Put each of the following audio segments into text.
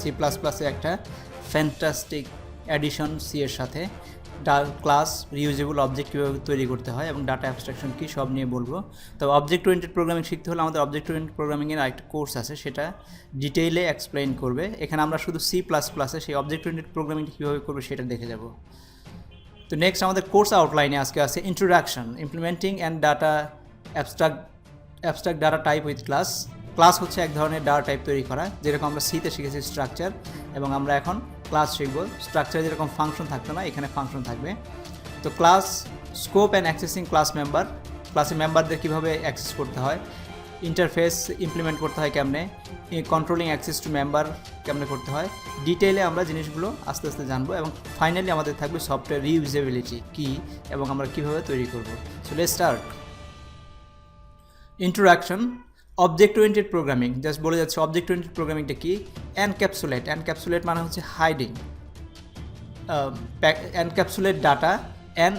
C plus প্লাসে একটা fantastic addition C এর সাথে ক্লাস রিউজেবল অবজেক্ট কীভাবে তৈরি করতে হয় এবং ডাটা অ্যাবস্ট্রাকশন কী সব নিয়ে বলবো। তবে অবজেক্ট ওরিয়েন্টেড প্রোগ্রামিং শিখতে হলে আমাদের অবজেক্ট ওরিয়েন্টেড প্রোগ্রামিংয়ের আরেকটা কোর্স আছে, সেটা ডিটেইলে এক্সপ্লেইন করবে। এখানে আমরা শুধু সি প্লাস প্লাসে সেই অবজেক্ট ওরিয়েন্টেড প্রোগ্রামিংটা কীভাবে করবে সেটা দেখে যাব। তো নেক্সট আমাদের কোর্স আউটলাইনে আজকে আছে introduction, implementing and data abstract data type with class. Class হচ্ছে এক ধরনের ডাটা টাইপ তৈরি করা, যেরকম আমরা সিতে শিখেছি স্ট্রাকচার, এবং আমরা এখন ক্লাস শিখব। স্ট্রাকচারে যেরকম ফাংশন থাকতো না, এখানে ফাংশন থাকবে। তো class scope and accessing class member, ক্লাসের মেম্বারদের কীভাবে অ্যাক্সেস করতে হয়, ইন্টারফেস ইমপ্লিমেন্ট করতে হয় কেমনে, কন্ট্রোলিং অ্যাক্সেস টু মেম্বার কেমনে করতে হয়, ডিটেইলে আমরা জিনিসগুলো আস্তে আস্তে জানবো। এবং ফাইনালি আমাদের থাকবে সফটওয়্যার রিউজেবিলিটি কী এবং আমরা কীভাবে তৈরি করব। So let's start. Introduction, object oriented programming. Just বলে যাচ্ছে অবজেক্ট ওরিয়েন্টেড প্রোগ্রামিংটা কি। এনক্যাপসুলেট মানে হচ্ছে hiding, encapsulate data and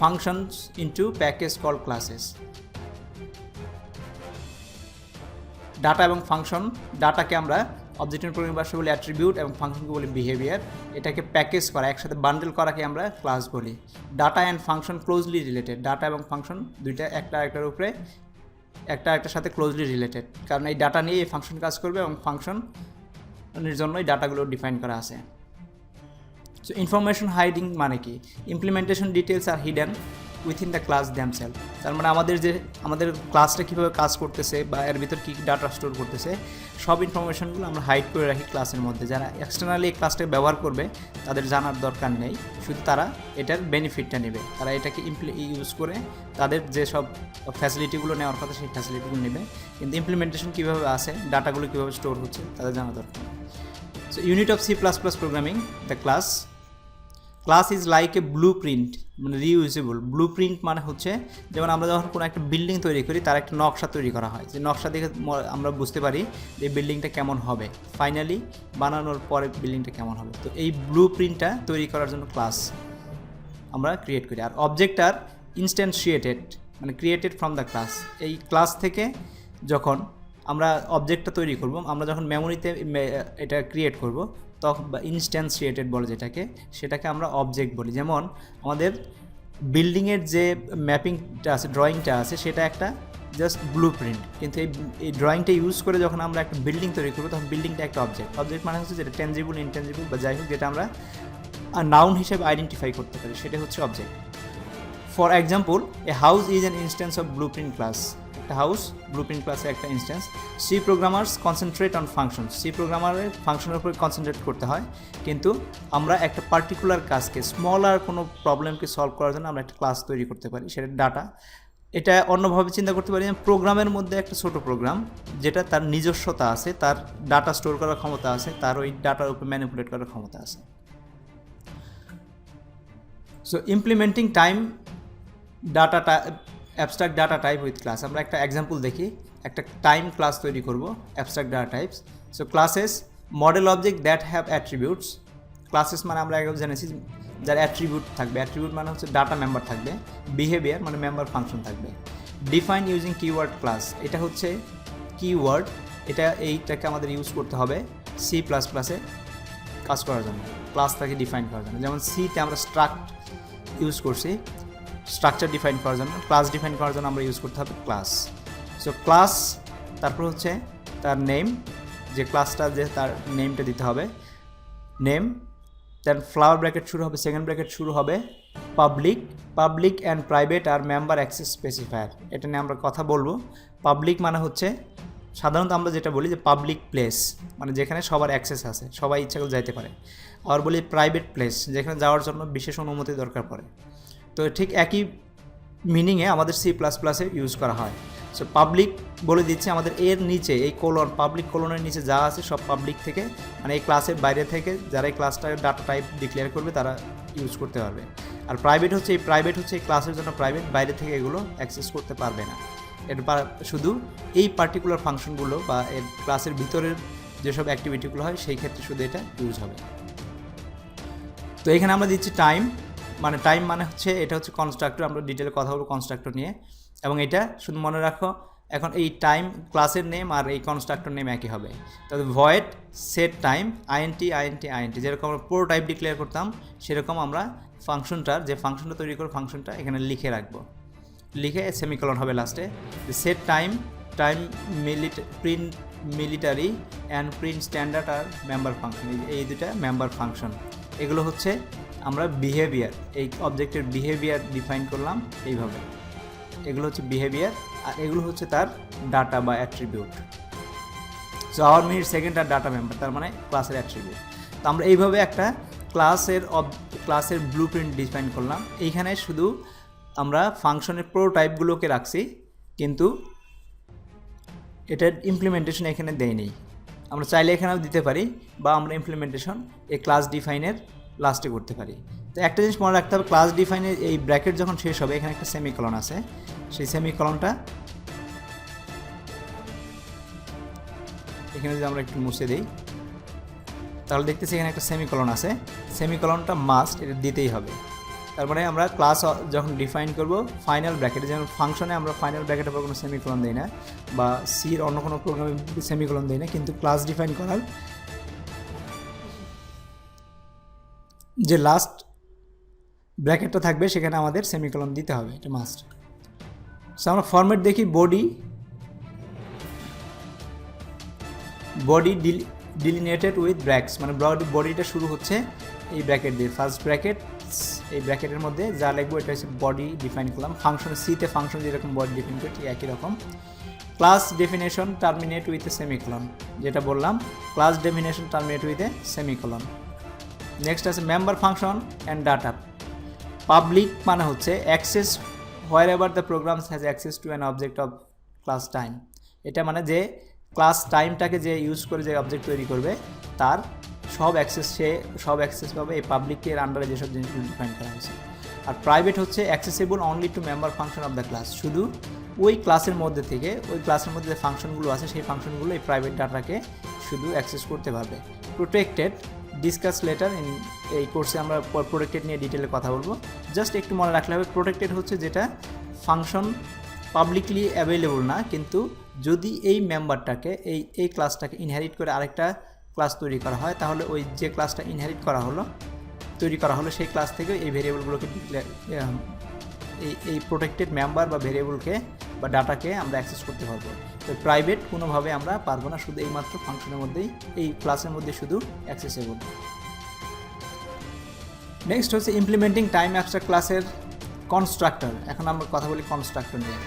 functions into package call classes. Data এবং ফাংশন, ডাটাকে আমরা অবজেক্ট ওরিয়েন্টেড প্রোগ্রামিং ভাষায় বলি অ্যাট্রিবিউট এবং ফাংশনকে বলি বিহেভিয়ার। এটাকে প্যাকেজ করা, একসাথে বান্ডেল করাকে আমরা ক্লাস বলি। Data and function closely related, data এবং ফাংশন দুইটা একটা একটার উপরে একটার সাথে ক্লোজলি রিলেটেড, কারণ এই ডাটা নিয়ে এই ফাংশন কাজ করবে এবং ফাংশনের জন্য এই ডাটাগুলো ডিফাইন করা আছে। সো ইনফরমেশন হাইডিং মানে কি, ইমপ্লিমেন্টেশন ডিটেলস আর hidden within the class themselves. তার মানে আমাদের ক্লাসটা কীভাবে কাজ করতেছে বা এর ভিতর কী ডাটা স্টোর করতেছে, সব ইনফরমেশনগুলো আমরা হাইড করে রাখি ক্লাসের মধ্যে। যারা এক্সটার্নালি এই ক্লাসটা ব্যবহার করবে তাদের জানার দরকার নেই, শুধু তারা এটার বেনিফিটটা নেবে। তারা এটাকে ইউজ করে তাদের যেসব ফ্যাসিলিটিগুলো নেওয়ার কথা সেই ফ্যাসিলিটিগুলো নেবে, কিন্তু ইমপ্লিমেন্টেশন কীভাবে আসে, ডাটাগুলো কীভাবে স্টোর হচ্ছে তাদের জানা দরকার। So unit of C plus plus programming, the class. Class is like a blueprint, মানে রিউজেবল। ব্লু প্রিন্ট মানে হচ্ছে যেমন আমরা যখন কোনো একটা বিল্ডিং তৈরি করি তার একটা নকশা তৈরি করা হয়, যে নকশা দেখে আমরা বুঝতে পারি যে বিল্ডিংটা কেমন হবে, ফাইনালি বানানোর পরে বিল্ডিংটা কেমন হবে। তো এই ব্লু প্রিন্টটা তৈরি করার জন্য ক্লাস আমরা ক্রিয়েট করি। আর অবজেক্ট আর ইনস্ট্যান্সিয়েটেড, মানে ক্রিয়েটেড ফ্রম দ্য ক্লাস। এই ক্লাস থেকে যখন আমরা অবজেক্টটা তৈরি করব, আমরা যখন মেমোরিতে এটা ক্রিয়েট করব তখন, বা ইনস্ট্যান্সিয়েটেড বলে যেটাকে, সেটাকে আমরা অবজেক্ট বলি। যেমন আমাদের বিল্ডিংয়ের যে ম্যাপিংটা আছে, ড্রয়িংটা আছে, সেটা একটা জাস্ট ব্লু প্রিন্ট, কিন্তু এই ড্রয়িংটা ইউজ করে যখন আমরা একটা বিল্ডিং তৈরি করবো তখন বিল্ডিংটা একটা অবজেক্ট মানে হচ্ছে যেটা টেনজিবল, ইনটেনজিবল বা যাই হোক, যেটা আমরা নাউন হিসেবে আইডেন্টিফাই করতে পারি, সেটা হচ্ছে object. For example, a house is an instance of blueprint class. একটা হাউস ব্লু প্রিন্ট ক্লাসের একটা instance. C programmers concentrate on function, C প্রোগ্রামারের ফাংশনের উপরে কনসেন্ট্রেট করতে হয়, কিন্তু আমরা একটা পার্টিকুলার কাজকে, স্মলার কোনো প্রবলেমকে সলভ করার জন্য আমরা একটা ক্লাস তৈরি করতে পারি, সেটা ডাটা। এটা অন্যভাবে চিন্তা করতে পারি, প্রোগ্রামের মধ্যে একটা ছোট প্রোগ্রাম যেটা তার নিজস্বতা আছে, তার ডাটা স্টোর করার ক্ষমতা আছে, তার ওই ডাটার উপর ম্যানিপুলেট করার ক্ষমতা আছে। So implementing abstract data type with class. আমরা একটা এক্সাম্পল দেখি। একটা টাইম ক্লাস তৈরি করব, abstract data types. So classes, model object that have attributes. Classes মানে আমরা আগে জেনেছি যার অ্যাট্রিবিউট থাকবে, অ্যাট্রিবিউট মানে হচ্ছে ডাটা মেম্বার থাকবে, বিহেভিয়ার মানে মেম্বার ফাংশন থাকবে। ডিফাইন ইউজিং কিওয়ার্ড ক্লাস, এটা হচ্ছে কিওয়ার্ড, এইটাকে আমাদের ইউজ করতে হবে সি প্লাস প্লাসে কাজ করার জন্য, ক্লাসটাকে ডিফাইন করার জন্য। যেমন সিতে আমরা স্ট্রাক্ট ইউজ করছি স্ট্রাকচার ডিফাইন করার জন্য, ক্লাস ডিফাইন করার জন্য আমরা ইউজ করতে হবে ক্লাস। সো ক্লাস, তারপর হচ্ছে তার নেম, যে ক্লাসটা যে তার নেমটা দিতে হবে, নেম, দেন ফ্লাওয়ার ব্র্যাকেট শুরু হবে, সেকেন্ড ব্র্যাকেট শুরু হবে পাবলিক অ্যান্ড প্রাইভেট আর মেম্বার অ্যাক্সেস স্পেসিফায়ার। এটা নিয়ে আমরা কথা বলবো। পাবলিক মানে হচ্ছে সাধারণত আমরা যেটা বলি যে পাবলিক প্লেস, মানে যেখানে সবার অ্যাক্সেস আছে, সবাই ইচ্ছা করে যাইতে পারে। আর বলি প্রাইভেট প্লেস, যেখানে যাওয়ার জন্য বিশেষ অনুমতি দরকার পড়ে। তো ঠিক একই মিনিংয়ে আমাদের সি প্লাস প্লাসে ইউজ করা হয়। সো পাবলিক বলে দিচ্ছে আমাদের এর নিচে, এই কোলন, পাবলিক কোলনের নিচে যা আছে সব পাবলিক থেকে, মানে এই ক্লাসের বাইরে থেকে যারা এই ক্লাসটার ডাটা টাইপ ডিক্লেয়ার করবে তারা ইউজ করতে পারবে। আর প্রাইভেট হচ্ছে এই ক্লাসের জন্য প্রাইভেট, বাইরে থেকে এগুলো অ্যাক্সেস করতে পারবে না। এর শুধু এই পার্টিকুলার ফাংশনগুলো বা এর ক্লাসের ভিতরের যেসব অ্যাক্টিভিটিগুলো হয় সেই ক্ষেত্রে শুধু এটা ইউজ হবে। তো এখানে আমরা দিচ্ছি টাইম মানে হচ্ছে এটা হচ্ছে কনস্ট্রাক্টর। আমরা ডিটেলে কথা বলবো কনস্ট্রাক্টর নিয়ে, এবং এটা শুধু মনে রাখো এখন এই টাইম ক্লাসের নেম আর এই কনস্ট্রাক্টর নেম একই হবে। তবে void set time int int int যেরকম আমরা প্রোটোটাইপ ডিক্লেয়ার করতাম সেরকম আমরা ফাংশনটার যে ফাংশনটা তৈরি করে ফাংশনটা এখানে লিখে রাখবো, লিখে সেমিকলন হবে লাস্টে। Set time time print military and print standard আর মেম্বার ফাংশন, এই দুটা মেম্বার ফাংশন। এগুলো হচ্ছে আমরা বিহেভিয়ার, এই অবজেক্টের বিহেভিয়ার ডিফাইন করলাম এইভাবে। এগুলো হচ্ছে বিহেভিয়ার আর এগুলো হচ্ছে তার ডাটা বা attribute. So hour minute second আর ডাটা মেম্বার, তার মানে ক্লাসের অ্যাট্রিবিউট। তো আমরা এইভাবে একটা ক্লাসের ব্লু প্রিন্ট ডিফাইন করলাম। এইখানে শুধু আমরা ফাংশনের প্রোটোটাইপগুলোকে রাখছি, কিন্তু এটার ইমপ্লিমেন্টেশন এখানে দেয়নি। আমরা চাইলে এখানেও দিতে পারি বা আমরা ইমপ্লিমেন্টেশন এই ক্লাস ডিফাইনের লাস্টে করতে পারি। তো একটা জিনিস মনে রাখতে হবে, ক্লাস ডিফাইনের এই ব্র্যাকেট যখন শেষ হবে এখানে একটা সেমিকলন আছে, সেই সেমিকলনটা এখানে যদি আমরা একটু মুছে দিই তাহলে দেখতেছি এখানে একটা সেমিকলন আছে। সেমিকলনটা মাস্ট, এটা দিতেই হবে। তারপরে আমরা ক্লাস যখন ডিফাইন করব ফাইনাল ব্র্যাকেটে, যেমন ফাংশনে আমরা ফাইনাল ব্র্যাকেটের পর কোনো সেমিকলন দিই না বা সির অন্য কোনো প্রোগ্রামে সেমিকলন দিই না, কিন্তু ক্লাস ডিফাইন করার যে লাস্ট ব্র্যাকেটটা থাকবে সেখানে আমাদের সেমিকলন দিতে হবে, এটা মাস্ট। সো আমরা ফরম্যাট দেখি, বডি ডিলিনেটেড উইথ ব্র্যাক্স, মানে বডিটা শুরু হচ্ছে এই ব্র্যাকেট দিয়ে, ফার্স্ট ব্র্যাকেট, এই ব্র্যাকেটের মধ্যে যা লিখবো এটা হচ্ছে বডি ডিফাইন করলাম। ফাংশন সিতে ফাংশন যেরকম বডি ডিফাইন করে ঠিক একই রকম। Class definition terminate with a semicolon, যেটা বললাম class definition terminate with a semicolon. Next আছে member function and data. Public মানে হচ্ছে access wherever the programs has access to an object of class time. এটা মানে যে class টাইমটাকে যে use করে যে অবজেক্ট তৈরি করবে তার সব অ্যাক্সেস পাবে এই পাবলিকের আন্ডারে যেসব জিনিসগুলো ডিফাইন করা হয়েছে। আর প্রাইভেট হচ্ছে accessible only to member function of the class, শুধু ওই ক্লাসের মধ্যে থেকে ওই ক্লাসের মধ্যে যে ফাংশনগুলো আছে সেই ফাংশনগুলো এই প্রাইভেট ডাটাকে শুধু অ্যাক্সেস করতে পারবে। প্রোটেক্টেড ডিসকাস লেটার ইন, এই কোর্সে আমরা প্রোটেক্টেড নিয়ে ডিটেলে কথা বলবো। জাস্ট একটু মনে রাখলে হবে, প্রোটেক্টেড হচ্ছে যেটা ফাংশন পাবলিকলি অ্যাভেলেবল না, কিন্তু যদি এই মেম্বারটাকে এই ক্লাসটাকে ইনহেরিট করে আরেকটা ক্লাস তৈরি করা হয় তাহলে ওই যে ক্লাসটা তৈরি করা হলো সেই ক্লাস থেকে এই ভেরিয়েবলগুলোকে এই প্রোটেক্টেড মেম্বার বা ভেরিয়েবলকে বা ডাটাকে আমরা অ্যাক্সেস করতে পারবো। তো প্রাইভেট কোনোভাবে আমরা পারবো না, শুধু এইমাত্র ফাংশনের মধ্যেই, এই ক্লাসের মধ্যে শুধু অ্যাক্সেসেবল। নেক্সট হচ্ছে ইমপ্লিমেন্টিং টাইম অ্যাবস্ট্রাক্ট ক্লাসের কনস্ট্রাক্টর। এখন আমরা কথা বলি কনস্ট্রাক্টর নিয়ে।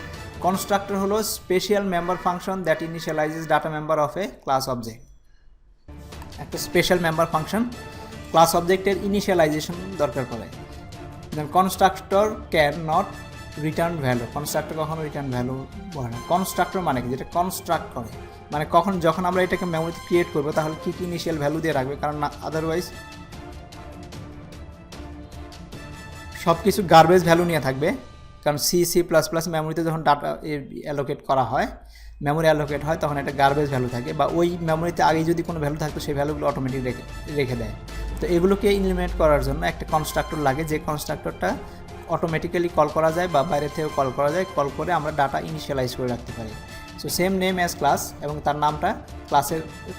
কনস্ট্রাক্টর হলো special member function that initialises data member of a class object. একটা স্পেশাল মেম্বার ফাংশন ক্লাস অবজেক্টের ইনিশিয়ালাইজেশন দরকার পড়ে। Then constructor can not return value, constructor কখনো রিটার্ন ভ্যালু বলে না। কনস্ট্রাক্টর মানে কি, যেটা কনস্ট্রাক্ট করে, মানে যখন আমরা এটাকে মেমোরিতে ক্রিয়েট করবো তাহলে কী কী ইনিশিয়াল ভ্যালু দিয়ে রাখবে, কারণ আদারওয়াইজ সব কিছু গার্বেজ ভ্যালু নিয়ে থাকবে। কারণ C++ মেমোরিতে যখন ডাটা অ্যালোকেট করা হয়, মেমোরি অ্যালোকেট হয়, তখন একটা গার্বেজ ভ্যালু থাকে, বা ওই মেমোরিতে আগে যদি কোনো ভ্যালু থাকতো সেই ভ্যালুগুলো অটোমেটিক রেখে দেয়। তো এগুলোকে ইমপ্লিমেন্ট করার জন্য একটা কনস্ট্রাক্টর লাগে, যে কনস্ট্রাক্টরটা অটোমেটিক্যালি কল করা যায় বা বাইরে থেকেও কল করা যায়, কল করে আমরা ডাটা ইনিশিয়ালাইজ করে রাখতে পারি। So same name as class, এবং তার নামটা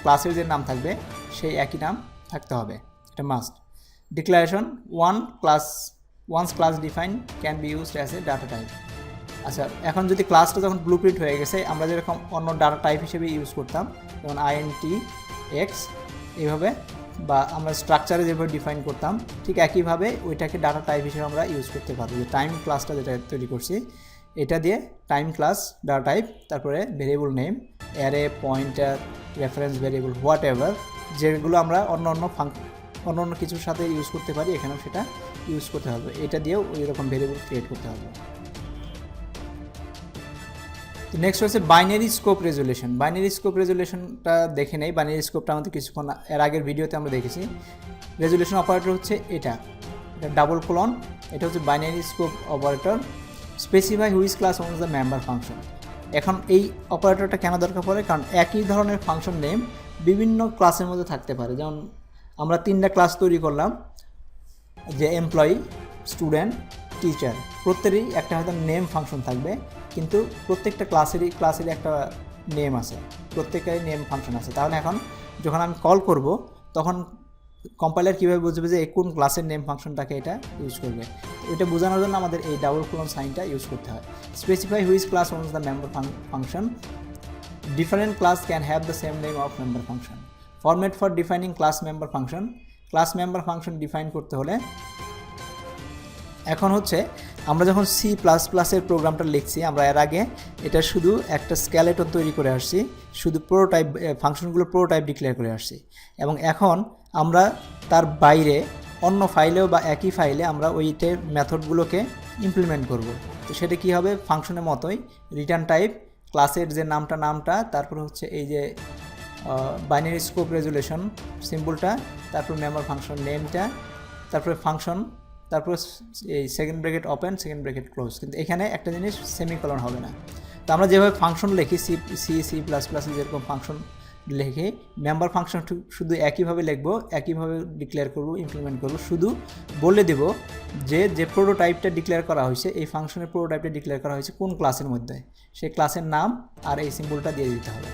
ক্লাসের যে নাম থাকবে সেই একই নাম থাকতে হবে, এটা must. Declaration once class defined can be used as a data type. আচ্ছা, এখন যদি ক্লাসটা যখন ব্লুপ্রিন্ট হয়ে গেছে, আমরা যেরকম অন্য ডাটা টাইপ হিসেবে ইউজ করতাম, যেমন INT-X এইভাবে, বা আমরা স্ট্রাকচারে যেভাবে ডিফাইন করতাম, ঠিক একইভাবে ওইটাকে ডাটা টাইপ হিসেবে আমরা ইউজ করতে পারবো। যে টাইম ক্লাসটা যেটা তৈরি করছি এটা দিয়ে টাইম ক্লাস ডাটা টাইপ, তারপরে variable name, array, pointer, reference variable, what ever, যেগুলো আমরা অন্য কিছুর সাথে ইউজ করতে পারি, এখানেও সেটা ইউজ করতে হবে। এটা দিয়েও ওই রকম ভেরিয়েবল ক্রিয়েট করতে হবে। তো নেক্সট হচ্ছে binary scope resolution. Binary scope রেজুলেশনটা দেখে নেই। বাইনারি স্কোপটা আমাদের কিছুক্ষণ এর আগের ভিডিওতে আমরা দেখেছি। রেজুলেশন অপারেটর হচ্ছে এটা ডাবল কোলন, এটা হচ্ছে binary scope operator. Specify which class ওনস the member function. এখন এই অপারেটরটা কেন দরকার পড়ে, কারণ একই ধরনের ফাংশন নেম বিভিন্ন ক্লাসের মধ্যে থাকতে পারে। যেমন আমরা 3টা ক্লাস তৈরি করলাম, যে এমপ্লয়ি, স্টুডেন্ট, টিচার, প্রত্যেকেরই একটা হয়তো নেম ফাংশন থাকবে, কিন্তু প্রত্যেকটা ক্লাসেরই একটা নেম আছে, প্রত্যেকটারই নেম ফাংশন আছে। তাহলে এখন যখন আমি কল করব তখন কম্পাইলার কীভাবে বুঝবে যে কোন ক্লাসের নেম ফাংশনটাকে এটা ইউজ করবে। এটা বোঝানোর জন্য আমাদের এই ডাবল কোলন সাইনটা ইউজ করতে হয়। Specify which class ওনস the member function, different class can have the same name of member function. Format for defining class member function, class member function define করতে হলে এখন হচ্ছে আমরা যখন C++-এর প্রোগ্রামটা লিখছি, আমরা এর আগে এটা শুধু একটা স্কেলেটন তৈরি করে আসছি, শুধু প্রোটোটাইপ ফাংশনগুলো প্রোটোটাইপ ডিক্লেয়ার করে আসছি, এবং এখন আমরা তার বাইরে অন্য ফাইলেও বা একই ফাইলে আমরা ওইটার মেথডগুলোকে ইমপ্লিমেন্ট করব। তো সেটা কী হবে, ফাংশনের মতোই রিটার্ন টাইপ, ক্লাসের যে নামটা, তারপর হচ্ছে এই যে বাইনারি স্কোপ রেজুলেশন সিম্বলটা, তারপর মেম্বার ফাংশন নেমটা, তারপরে ফাংশন, তারপর এই second bracket open, second bracket close. কিন্তু এখানে একটা জিনিস সেমিকলন হবে না। তো আমরা যেভাবে ফাংশন লিখি C++-এ যেরকম ফাংশন লিখে মেম্বার ফাংশন শুধু একইভাবে লিখবো, একইভাবে ডিক্লেয়ার করব, ইমপ্লিমেন্ট করব, শুধু বলে দেব যে প্রোটোটাইপটা ডিক্লেয়ার করা হয়েছে, এই ফাংশনের প্রোটোটাইপটা ডিক্লেয়ার করা হয়েছে কোন ক্লাসের মধ্যে, সেই ক্লাসের নাম আর এই সিম্বলটা দিয়ে দিতে হবে।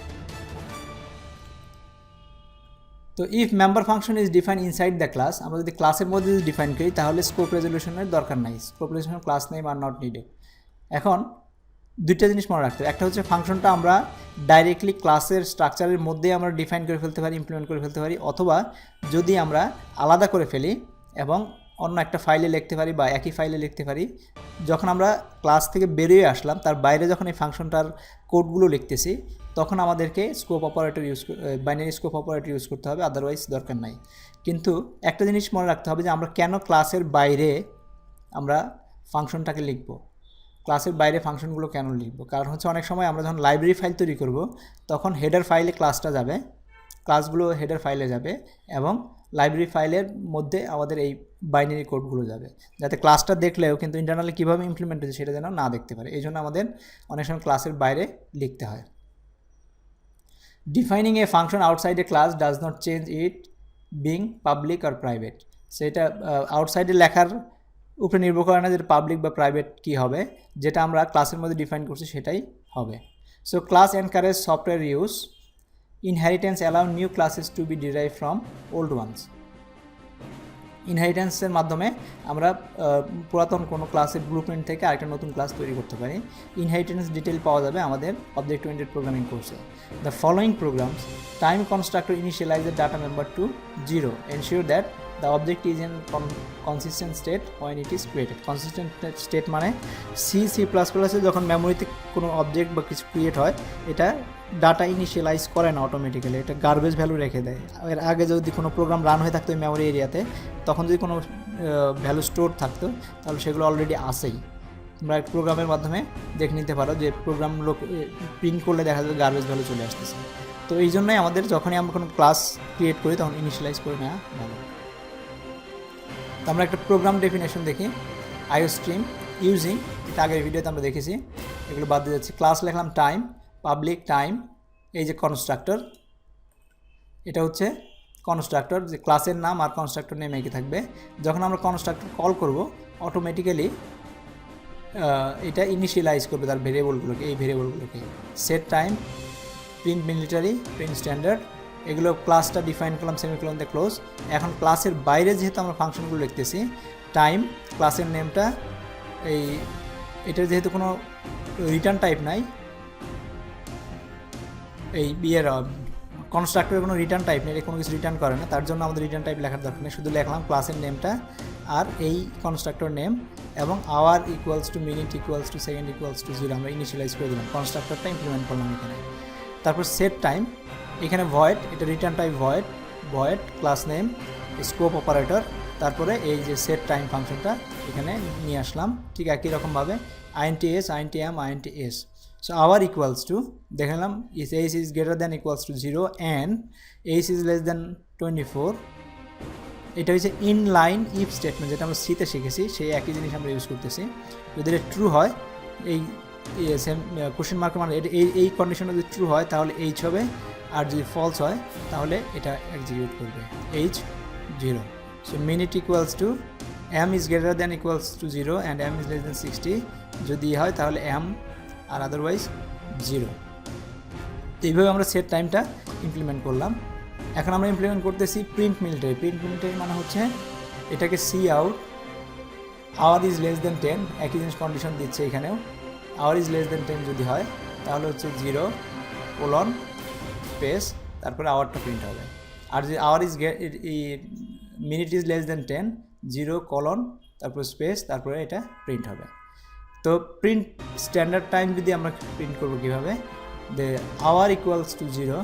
তো if member function is define inside the class, আমরা যদি ক্লাসের মধ্যে যদি ডিফাইন করি তাহলে স্কোপ রেজলিউশনের দরকার নাই, scope resolution class name are not needed. এখন দুইটা জিনিস মনে রাখতে হবে, একটা হচ্ছে ফাংশনটা আমরা ডাইরেক্টলি ক্লাসের স্ট্রাকচারের মধ্যেই আমরা ডিফাইন করে ফেলতে পারি, ইমপ্লিমেন্ট করে ফেলতে পারি, অথবা যদি আমরা আলাদা করে ফেলি এবং অন্য একটা ফাইলে লিখতে পারি বা একই ফাইলে লিখতে পারি, যখন আমরা ক্লাস থেকে বেরিয়ে আসলাম তার বাইরে যখন এই ফাংশনটার কোডগুলো লিখতেছি তখন আমাদেরকে scope operator binary scope operator use করতে হবে, আদারওয়াইজ দরকার নাই। কিন্তু একটা জিনিস মনে রাখতে হবে যে আমরা কেন ক্লাসের বাইরে আমরা ফাংশনটাকে লিখব, ক্লাসের বাইরে ফাংশনগুলো কেন লিখব, কারণ হচ্ছে অনেক সময় আমরা যখন লাইব্রেরি ফাইল তৈরি করব তখন হেডার ফাইলে ক্লাসটা যাবে, ক্লাসগুলো হেডার ফাইলে যাবে এবং লাইব্রেরি ফাইলের মধ্যে আমাদের এই বাইনারি কোডগুলো যাবে, যাতে ক্লাসটা দেখলেও কিন্তু ইন্টারনালি কীভাবে ইমপ্লিমেন্ট হচ্ছে সেটা যেন না দেখতে পারে। এই জন্য আমাদের অনেক সময় ক্লাসের বাইরে লিখতে হয়। Defining a function outside a class does not change it being public আর প্রাইভেট। সেটা আউটসাইডে লেখার উপরে নির্ভর করে না যে পাবলিক বা প্রাইভেট কী হবে, যেটা আমরা ক্লাসের মধ্যে ডিফাইন করছি সেটাই হবে। So class encourage software use, inheritance allow new classes to be derive from old ones. ইনহেরিটেন্সের মাধ্যমে আমরা পুরাতন কোনো ক্লাসের ব্লুপ্রিন্ট থেকে আরেকটা নতুন ক্লাস তৈরি করতে পারি। ইনহেরিটেন্স ডিটেল পাওয়া যাবে আমাদের অবজেক্ট ওরিয়েন্টেড প্রোগ্রামিং কোর্সে। The following programs, time constructor initialize the data member to 0, ensure that the object is in consistent state when it is created. Consistent state মানে C++-এ যখন মেমোরিতে কোনো অবজেক্ট বা কিছু ক্রিয়েট হয় এটা ডাটা ইনিশিয়ালাইজ করে না অটোমেটিক্যালি, এটা গার্বেজ ভ্যালু রেখে দেয়। এর আগে যদি কোনো প্রোগ্রাম রান হয়ে থাকতো ওই মেমোরি এরিয়াতে, তখন যদি কোনো ভ্যালু স্টোর থাকতো তাহলে সেগুলো অলরেডি আসেই। তোমরা প্রোগ্রামের মাধ্যমে দেখে নিতে পারো যে প্রোগ্রামগুলো প্রিন্ট করলে দেখা যাবে গার্বেজ ভ্যালু চলে আসতেছে। তো এই জন্যই আমাদের যখনই আমরা কোনো ক্লাস ক্রিয়েট করি তখন ইনিশিয়ালাইজ করে নেওয়া ভালো। তো আমরা একটা প্রোগ্রাম ডেফিনেশন দেখি। আইওস্ট্রিম ইউজিং, এটা আগের ভিডিওতে আমরা দেখেছি, এগুলো বাদ দিয়ে যাচ্ছি। ক্লাস লিখলাম টাইম, পাবলিক টাইম, এই যে কনস্ট্রাক্টর, এটা হচ্ছে কনস্ট্রাক্টর, যে ক্লাসের নাম আর কনস্ট্রাক্টর নেম একই থাকবে। যখন আমরা কনস্ট্রাক্টর কল করব অটোমেটিক্যালি এটা ইনিশিয়ালাইজ করবে তার ভেরিয়েবলগুলোকে, এই ভেরিয়েবলগুলোকে। Set time, print military, print standard, এগুলো ক্লাসটা ডিফাইন করলাম সেমিকোলন দিয়ে ক্লোজ। এখন ক্লাসের বাইরে যেহেতু আমরা ফাংশনগুলো লিখতেছি, টাইম ক্লাসের নেমটা, এটার যেহেতু কোনো রিটার্ন টাইপ নাই, এই কনস্ট্রাক্টরের কোনো রিটার্ন টাইপ নেই, কোনো কিছু রিটার্ন করে না, তার জন্য আমাদের রিটার্ন টাইপ লেখার দরকার নেই, শুধু লিখলাম ক্লাসের নেমটা আর এই কনস্ট্রাক্টর নেম এবং hour equals to minute equals to second equals to 0 আমরা ইনিশিয়ালাইজ করে দিলাম, কনস্ট্রাক্টরটা ইমপ্লিমেন্ট করলাম এখানে। তারপর সেট টাইম, এখানে ভয়েড, এটা return type void class name, scope operator, তারপরে এই যে সেট টাইম ফাংশনটা এখানে নিয়ে আসলাম ঠিক একই রকমভাবে। INTS, INTM, INTS। So hour equals to, দেখলাম is age is greater than equals to 0 and age is less than 24। এটা হচ্ছে ইনলাইন ইফ স্টেটমেন্ট, যেটা আমরা সিতে শিখেছি, সেই একই জিনিস আমরা ইউজ করতেছি। যদি এটা ট্রু হয়, এই সেম কোশ্চেন মার্কের মানে এই কন্ডিশনটা যদি ট্রু হয় তাহলে এইচ হবে, আর যদি ফলস হয় তাহলে এটা এক্সিকিউট করবে H 0। So minute equals two m is greater than equals to 0 and m is less than 60। যদি হয় তাহলে m আর আদারওয়াইজ 0। তো এইভাবে আমরা সেট টাইমটা ইমপ্লিমেন্ট করলাম। এখন আমরা ইমপ্লিমেন্ট করতেছি প্রিন্ট মিলিটারি। প্রিন্ট মিলিটারি মানে হচ্ছে এটাকে C out hour is less than 10, একই জিনিস কন্ডিশন দিচ্ছে এখানেও। আওয়ার ইজ লেস দেন 10 যদি হয় তাহলে হচ্ছে 0 কোলন স্পেস তারপরে আওয়ারটা প্রিন্ট হবে। আর যে hour is minute is less than 10, 0 colon তারপর স্পেস তারপরে এটা প্রিন্ট হবে। তো প্রিন্ট স্ট্যান্ডার্ড টাইম যদি আমরা প্রিন্ট করবো কীভাবে, যে আওয়ার ইকুয়ালস টু 0,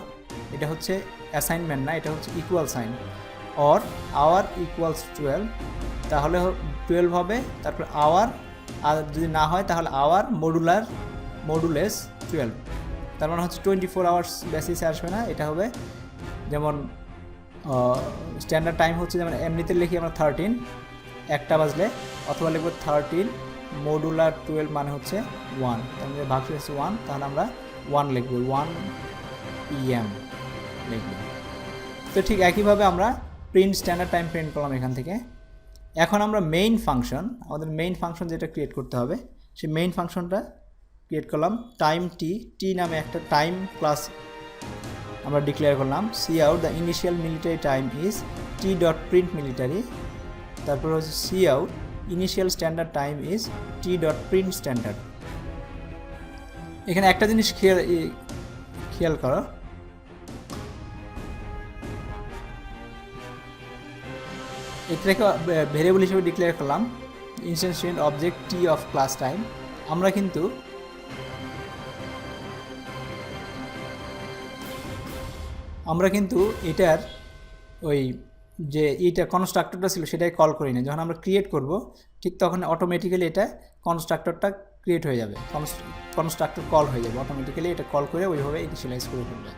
এটা হচ্ছে অ্যাসাইনমেন্ট না, এটা হচ্ছে equal sign. Or hour equals 12, তাহলে 12 হবে, তারপর আওয়ার, আর যদি না হয় তাহলে আওয়ার মডুলেস 12, তার মানে হচ্ছে 24 আওয়ার্স বেসিসে আসবে না, এটা হবে যেমন স্ট্যান্ডার্ড টাইম হচ্ছে যেমন এমনিতে লিখি আমরা 13 একটা বাজলে, অথবা লিখব 13 মডুলার 12 মানে হচ্ছে 1, তার মানে ভাগশেষ হচ্ছে 1, তাহলে আমরা 1 লিখব, 1 PM লিখব। তো ঠিক একইভাবে আমরা প্রিন্ট স্ট্যান্ডার্ড টাইম প্রিন্ট করলাম এখান থেকে। এখন আমরা মেইন ফাংশন, আমাদের মেইন ফাংশন যেটা ক্রিয়েট করতে হবে, সেই মেইন ফাংশনটা ক্রিয়েট করলাম। টাইম টি নামে একটা টাইম ক্লাস আমরা ডিক্লেয়ার করলাম। C out the initial military time is T dot print military, তারপর হচ্ছে C out initial standard time is T dot print standard. এখানে একটা জিনিস খেয়াল করো, এটাকে ভেরিয়েবল হিসেবে ডিক্লেয়ার করলাম instantiate object T of class time. আমরা কিন্তু এটার ওই যে এইটা কনস্ট্রাক্টরটা ছিল সেটাই কল করি না, যখন আমরা ক্রিয়েট করব ঠিক তখন অটোমেটিক্যালি এটা কনস্ট্রাক্টরটা ক্রিয়েট হয়ে যাবে, কনস্ট্রাক্টর কল হয়ে যাবে অটোমেটিক্যালি, এটা কল করে ওইভাবে ইনিশিয়ালাইজ করে ফেলবে।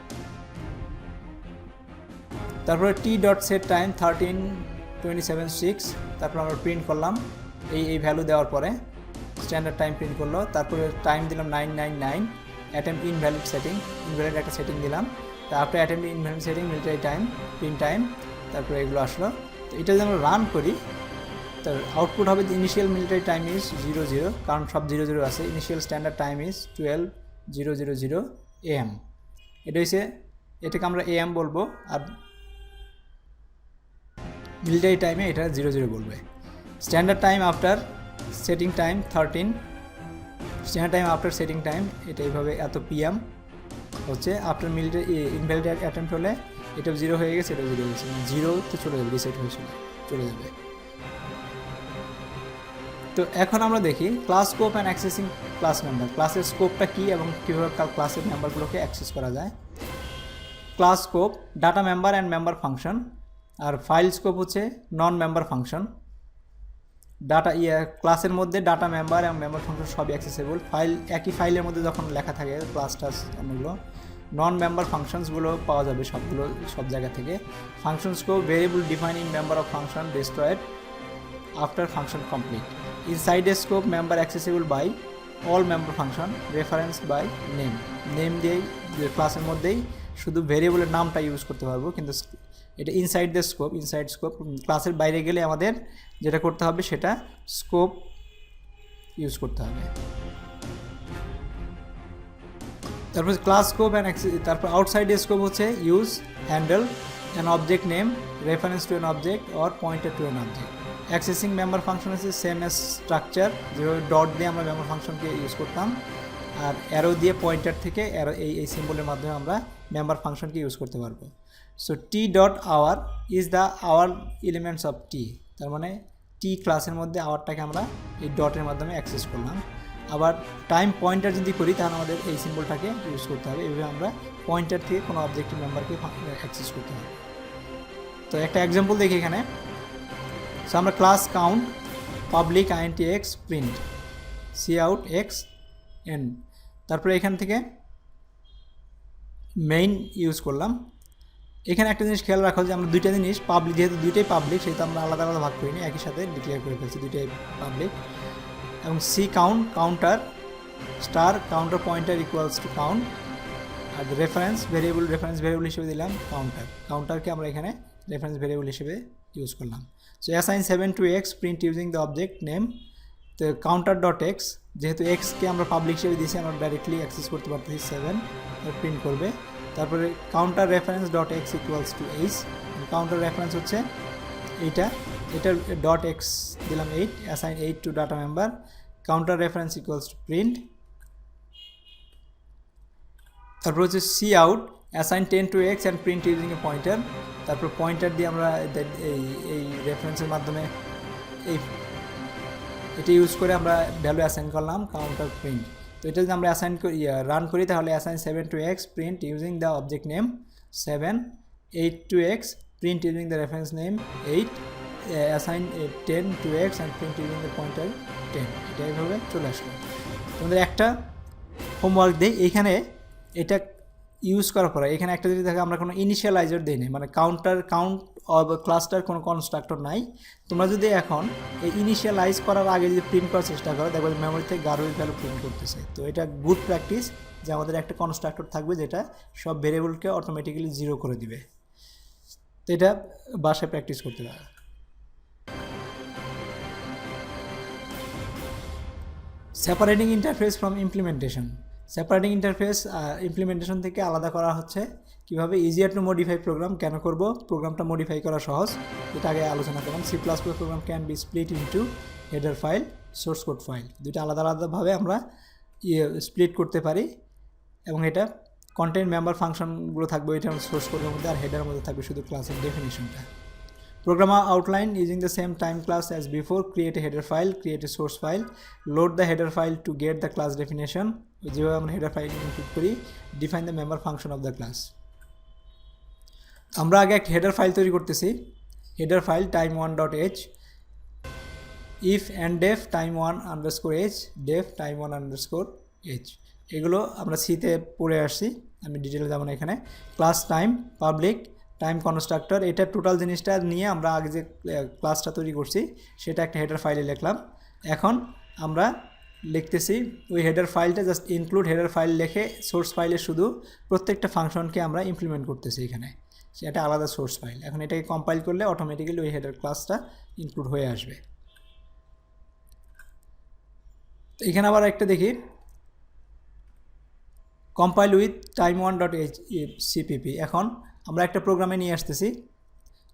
তারপরে টি ডট সেট টাইম 13:27:6, তারপর আমরা প্রিন্ট করলাম এই ভ্যালু দেওয়ার পরে স্ট্যান্ডার্ড টাইম প্রিন্ট করলো। তারপরে টাইম দিলাম 999, অ্যাটেম্প ইনভ্যালিড সেটিং, ইনভ্যালিড একটা সেটিং দিলাম। তারপরে attempt invalid setting, military time, print time, তারপরে এগুলো আসলো। তো এটা যদি আমরা রান করি তার আউটপুট হবে ইনিশিয়াল মিলিটারি টাইম ইজ 00, কারণ সব 00 আছে। Initial standard time is 12:000 AM, এটা হচ্ছে, এটাকে আমরা AM বলবো, আর মিলিটারি টাইমে এটা 00 বলবে। Standard time after setting time 13, standard time after setting time এটা এইভাবে এত PM হচ্ছে। আফটার মিলিটারি ইনভ্যালিড অ্যাটেম্প্ট হলে এটাও 0 হয়ে গেছে, এটাও 0 হয়ে গেছে, 0 তো চলে যাবে, রিসেট হয়েছিল চলে যাবে। তো এখন আমরা দেখি class scope and accessing class member. ক্লাসের স্কোপটা কী এবং কীভাবে ক্লাসের মেম্বারগুলোকে অ্যাক্সেস করা যায়। Class scope data member and member function, আর ফাইল স্কোপ হচ্ছে নন মেম্বার ফাংশন। ক্লাসের মধ্যে ডাটা মেম্বার এবং মেম্বার ফাংশন সবই অ্যাক্সেসেবল। একই ফাইলের মধ্যে যখন লেখা থাকে ক্লাসটা অনেকগুলো, নন মেম্বার ফাংশনসগুলো পাওয়া যাবে সব জায়গা থেকে। Function scope variable defining member of function destroyed after function complete. Inside a scope member accessible by all member function reference by name দিয়েই ক্লাসের মধ্যেই শুধু ভেরিয়েবলের নামটা ইউজ করতে পারবো, কিন্তু এটা ইনসাইড স্কোপ ক্লাসের বাইরে গেলে আমাদের যেটা করতে হবে সেটা স্কোপ ইউজ করতে হবে। তারপর ক্লাস স্কোপ অ্যান্ড তারপর আউটসাইড স্কোপ হচ্ছে use handle an object name, reference to an object or pointer to an object. Accessing member function হচ্ছে সেম এস স্ট্রাকচার, যেভাবে ডট দিয়ে আমরা মেম্বার ফাংশনকে ইউজ করতাম, আর অ্যারো দিয়ে পয়েন্টার থেকে অ্যারো এই সিম্বলের মাধ্যমে আমরা মেম্বার ফাংশনকে ইউজ করতে পারবো। So T dot hour is the hour elements of T, তার মানে টি ক্লাসের মধ্যে আওয়ারটাকে আমরা এই ডটের মাধ্যমে অ্যাক্সেস করলাম। আবার টাইম পয়েন্টার যদি করি তাহলে আমাদের এই সিম্বলটাকে ইউজ করতে হবে, এভাবে আমরা পয়েন্টার থেকে কোনো অবজেক্টিভ মেম্বারকে অ্যাক্সেস করতে হবে। তো একটা এক্সাম্পল দেখি এখানে। সো আমরা class count public INTX print C out X N, তারপরে এখান থেকে মেইন ইউজ করলাম। এখানে একটা জিনিস খেয়াল রাখা যে আমরা দুইটা জিনিস পাবলিক, যেহেতু দুইটাই পাবলিক সেহেতু আমরা আলাদা আলাদা ভাগ করিনি, একই সাথে ডিক্লেয়ার করে ফেলছি দুইটাই পাবলিক। এবং C counter star counter pointer equals to count, আর রেফারেন্স ভেরিয়েবল হিসেবে দিলাম কাউন্টারকে আমরা এখানে রেফারেন্স ভেরিয়েবল হিসেবে ইউজ করলাম। So assign 7 to x print using the object name, তো কাউন্টার ডট এক্স যেহেতু এক্সকে আমরা পাবলিক হিসেবে দিয়েছি আমরা ডাইরেক্টলি অ্যাক্সেস করতে পারতেছি 7 প্রিন্ট করবে। তারপরে counter reference dot X equals to 8, counter reference হচ্ছে এটার ডট এক্স দিলাম 8, assign 8 to data member, counter reference equals to print. তারপর হচ্ছে C out assign 10 to X and print using a pointer. তারপর পয়েন্টার দিয়ে আমরা এই রেফারেন্সের মাধ্যমে এটা ইউজ করে আমরা ভ্যালু অ্যাসাইন করলাম কাউন্টার প্রিন্ট। তো এটা যদি আমরা অ্যাসাইন করি রান করি তাহলে assign 7 two X print using the object name 7, 8 to X print using the reference name 8, assign 10 to X and print using the pointer 10। এটা এইভাবে চলে আসলো। তোমাদের একটা হোমওয়ার্ক দিই, এইখানে এটা ইউজ করার পরে এখানে একটা যদি দেখো আমরা কোনো ইনিশিয়ালাইজার দিই না, মানে কাউন্ট ক্লাসটার কোনো কনস্ট্রাক্টর নাই। তোমরা যদি এখন এই ইনিশিয়ালাইজ করার আগে যদি প্রিন্ট করার চেষ্টা করো দেখবে মেমোরি থেকে গার্বেজ ভ্যালু প্রিন্ট করতেছে। তো এটা গুড প্র্যাকটিস যে আমাদের একটা কনস্ট্রাক্টর থাকবে যেটা সব ভেরিয়েবলকে অটোমেটিক্যালি 0 করে দিবে। তো এটা বাসায় প্র্যাকটিস করতে পারো। Separating interface from implementation. Separating interface implementation থেকে আলাদা করা হচ্ছে কীভাবে। ইজিয়ার টু মডিফাই প্রোগ্রাম কেন করব, প্রোগ্রামটা মডিফাই করা সহজ, এটা আগে আলোচনা করলাম। C plus plus program can be split into header file, source code file, দুইটা আলাদা আলাদাভাবে আমরা স্প্লিট করতে পারি। এবং এটা কন্টেন্ট মেম্বার ফাংশনগুলো থাকবে এটা সোর্স কোডের মধ্যে, আর হেডারের মধ্যে থাকবে শুধু ক্লাসের ডেফিনিশনটা। Programmer outline using the same time class as before. Create a header file, create a source file, load the header file to get the class definition. যেভাবে আমরা header file ইনপুট করি, define the member function of the class. আমরা আগে একটা header file তৈরি করতেছি, header file time1.h, if and def time1_h, def time1_h, এগুলো আমরা সিতে পড়ে আসছি, আমি ডিটেলে যাব না এখানে। Class time public time constructor, এটা টোটাল জিনিসটা নিয়ে আমরা আগে যে ক্লাসটা তৈরি করছি সেটা একটা হেডার ফাইলে লিখলাম। এখন আমরা লিখতেছি ওই হেডার ফাইলটা জাস্ট ইনক্লুড হেডার ফাইল লিখে সোর্স ফাইলে শুধু প্রত্যেকটা ফাংশনকে আমরা ইমপ্লিমেন্ট করতেছি এখানে, সেটা আলাদা সোর্স ফাইল। এখন এটাকে কম্পাইল করলে অটোমেটিক্যালি ওই হেডার ক্লাসটা ইনক্লুড হয়ে আসবে। এখানে আবার একটা দেখি, কম্পাইল উইথ time1.cpp। এখন আমরা একটা প্রোগ্রামে নিয়ে আসতেছি,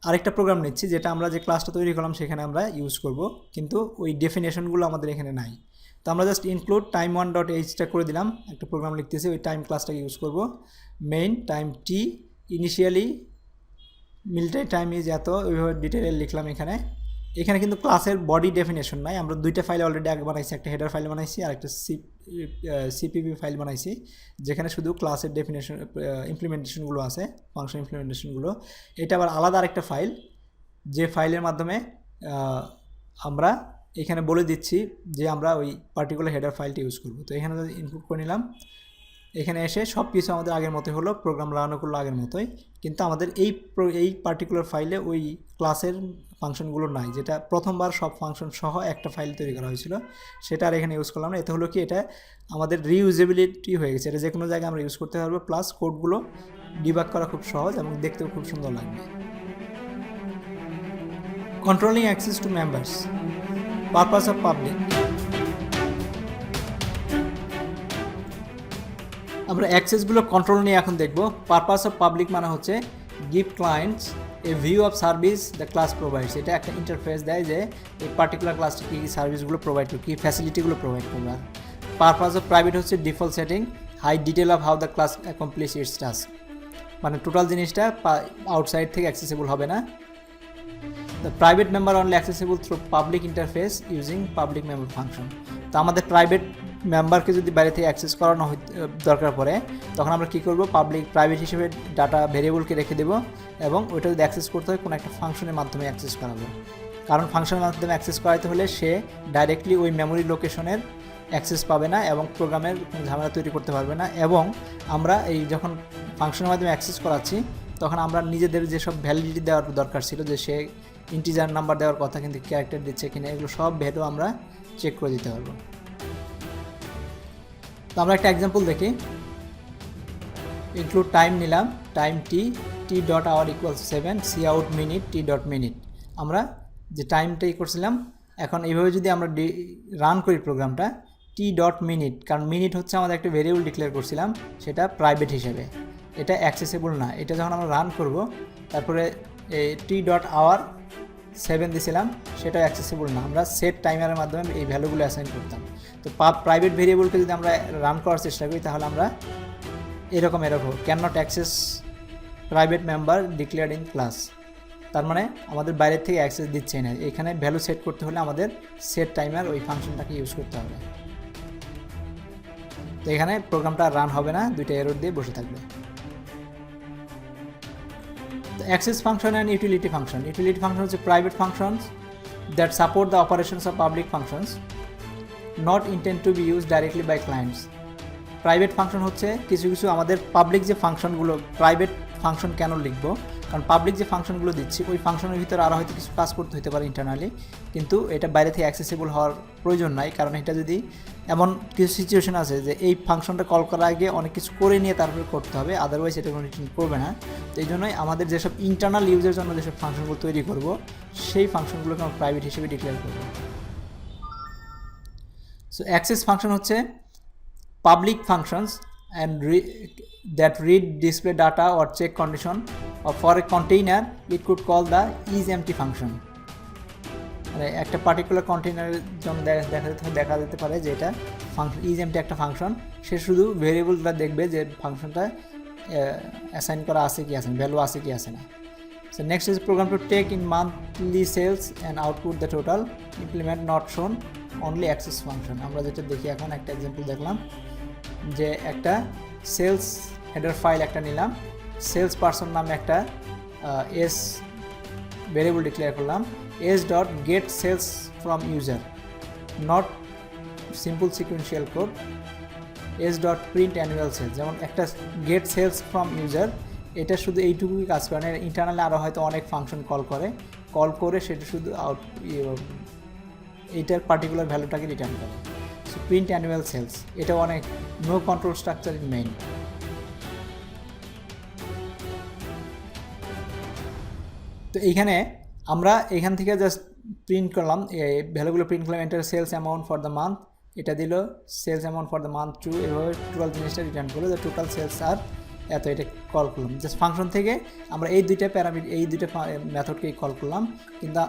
আরেকটা প্রোগ্রাম নিচ্ছি যেটা আমরা যে ক্লাসটা তৈরি করলাম সেখানে আমরা ইউজ করব, কিন্তু ওই ডেফিনেশনগুলো আমাদের এখানে নাই। তো আমরা জাস্ট ইনক্লুড time1.hটা করে দিলাম, একটা প্রোগ্রাম লিখতেছি, ওই টাইম ক্লাসটাকে ইউজ করব। Main time T, initially military time is এত, ওইভাবে ডিটেলে লিখলাম এখানে। এখানে কিন্তু ক্লাসের বডি ডেফিনেশন নাই, আমরা দুইটা ফাইল অলরেডি আগে বানাইছি, একটা হেডার ফাইল বানাইছি আর একটা সিপিপি ফাইল বানাইছি, যেখানে শুধু ক্লাসের ডেফিনেশন ইমপ্লিমেন্টেশনগুলো আছে, ফাংশন ইমপ্লিমেন্টেশনগুলো। এটা আবার আলাদা আরেকটা ফাইল, যে ফাইলের মাধ্যমে আমরা এখানে বলে দিচ্ছি যে আমরা ওই পার্টিকুলার হেডার ফাইলটা ইউজ করব। তো এখানে ইনপুট করে নিলাম, এখানে এসে সব কিছু আমাদের আগের মতোই হলো, প্রোগ্রাম রানও করলো আগের মতোই, কিন্তু আমাদের এই পার্টিকুলার ফাইলে ওই ক্লাসের ফাংশনগুলো নাই, যেটা প্রথমবার সব ফাংশন সহ একটা ফাইল তৈরি করা হয়েছিল, সেটা আর এখানে ইউজ করলাম না। এতে হলো কি এটা আমাদের রিইউজেবিলিটি হয়ে গেছে, এটা যে কোনো জায়গায় আমরা ইউজ করতে পারবো, প্লাস কোডগুলো ডিবাগ করা খুব সহজ এবং দেখতেও খুব সুন্দর লাগবে। Controlling access to members, purpose of public. আমরা অ্যাক্সেসগুলো কন্ট্রোল নিয়ে এখন দেখব। পারপাস অফ পাবলিক মানে হচ্ছে give clients a view of service the class provides. এটা একটা ইন্টারফেস দেয় যে এই পার্টিকুলার ক্লাসটা কী কী সার্ভিসগুলো প্রোভাইড করবে, কী ফ্যাসিলিটিগুলো প্রোভাইড করবে। পারপাস অফ প্রাইভেট হচ্ছে default setting, hide detail of how the class accomplish its task, মানে টোটাল জিনিসটা আউটসাইড থেকে অ্যাক্সেসিবল হবে না। The private member only accessible through public interface using public member function. তো আমাদের প্রাইভেট মেম্বারকে যদি বাইরে থেকে অ্যাক্সেস করানো দরকার পড়ে, তখন আমরা কী করব, প্রাইভেট হিসেবে ডাটা ভেরিয়েবলকে রেখে দেবো এবং ওইটা যদি অ্যাক্সেস করতে হয় কোনো একটা ফাংশনের মাধ্যমে অ্যাক্সেস করাবো। কারণ ফাংশনের মাধ্যমে অ্যাক্সেস করাতে হলে সে ডাইরেক্টলি ওই মেমোরি লোকেশনের অ্যাক্সেস পাবে না এবং প্রোগ্রামের ঝামেলা তৈরি করতে পারবে না। এবং আমরা এই যখন ফাংশনের মাধ্যমে অ্যাক্সেস করাচ্ছি তখন আমরা নিজেদের যেসব ভ্যালিডিটি দেওয়ার দরকার ছিল, যে সে ইন্টিজার নাম্বার দেওয়ার কথা কিন্তু ক্যারেক্টার দিচ্ছে কিনা, এগুলো সব ভ্যালু আমরা চেক করে দিতে পারবো। তো আমরা একটা এক্সাম্পল দেখি। ইনক্লুড টাইম নিলাম, time T dot hour equals 7, C out minute T dot minute. আমরা যে টাইমটাই করছিলাম, এখন এইভাবে যদি আমরা রান করি প্রোগ্রামটা, টি ডট মিনিট, কারণ মিনিট হচ্ছে আমাদের একটা ভেরিয়েবল ডিক্লেয়ার করছিলাম, সেটা প্রাইভেট হিসেবে, এটা অ্যাক্সেসেবল না। এটা যখন আমরা রান করব, তারপরে টি ডট আওয়ার 7 দিয়েছিলাম, সেটা অ্যাক্সেসেবল না। আমরা সেট টাইমারের মাধ্যমে এই ভ্যালুগুলো অ্যাসাইন করতাম। তো প্রাইভেট ভেরিয়েবলকে যদি আমরা রান করার চেষ্টা করি, তাহলে আমরা এরকম can not access private member declared in class, তার মানে আমাদের বাইরের থেকে অ্যাক্সেস দিচ্ছে না। এখানে ভ্যালু সেট করতে হলে আমাদের সেট টাইমার ওই ফাংশনটাকে ইউজ করতে হবে। তো এখানে প্রোগ্রামটা রান হবে না, দুইটা এরর দিয়ে বসে থাকবে। তো access function and utility function. Utility function হচ্ছে private functions that support the operations of public functions not intend to be use directly by clients. Private function হচ্ছে কিছু কিছু আমাদের পাবলিক যে ফাংশনগুলো, প্রাইভেট ফাংশন কেন লিখবো, কারণ পাবলিক যে ফাংশনগুলো দিচ্ছি ওই ফাংশনের ভিতরে আরও হয়তো কিছু কাজ করতে হতে পারে ইন্টারনালি, কিন্তু এটা বাইরে থেকে অ্যাক্সেসিবল হওয়ার প্রয়োজন নাই। কারণ এটা যদি এমন কিছু সিচুয়েশন আছে যে এই ফাংশনটা কল করার আগে অনেক কিছু করে নিয়ে তারপরে করতে হবে, আদারওয়াইজ এটা কোনো রিটার্ন করবে না। তো এই জন্যই আমাদের যেসব ইন্টারনাল ইউজের জন্য যেসব ফাংশনগুলো তৈরি করব, সেই ফাংশনগুলোকে আমরা প্রাইভেট হিসেবে ডিক্লেয়ার করব। সো অ্যাক্সেস ফাংশন হচ্ছে public functions and that read, display data or check condition, or for a container it could call the isEmpty function। মানে একটা পার্টিকুলার কন্টেইনারের জন্য দেখা যেতে পারে যে এটা ফাংশন isEmpty একটা ফাংশন, সে শুধু ভেরিয়েবলটা দেখবে যে ফাংশনটা অ্যাসাইন করা আছে কি আছে, ভ্যালু আছে কি আছে না। So next is program to take in monthly sales and output the total, implement not shown only access function। আমরা যেটা দেখি এখন একটা এক্সাম্পল দেখলাম যে একটা সেলস হেডার ফাইল একটা নিলাম, সেলস পারসন নামে একটা এস ভেরিয়েবল ডিক্লেয়ার করলাম, S dot get sales from user, not simple sequential code, S dot print annual sales. যেমন একটা গেট সেলস ফ্রম ইউজার, এটা শুধু এইটুকুই কাজ করে না, ইন্টারনালি আরও হয়তো অনেক ফাংশন কল করে সেটা শুধু এইটার পার্টিকুলার ভ্যালুটাকে রিটার্ন করে। সো প্রিন্ট অ্যানুয়াল সেলস, এটা অনেক no control structure in main. তো এইখানে আমরা এখান থেকে জাস্ট প্রিন্ট করলাম, ভ্যালুগুলো প্রিন্ট করলাম, enter sales amount for the month, এটা দিল sales amount for the month two, এভাবে টোটাল জিনিসটা রিটার্ন করলো যে টোটাল সেলস আর এত, এটা কল করলাম। জাস্ট ফাংশন থেকে আমরা এই দুইটা মেথডকেই কল করলাম। কিন্তু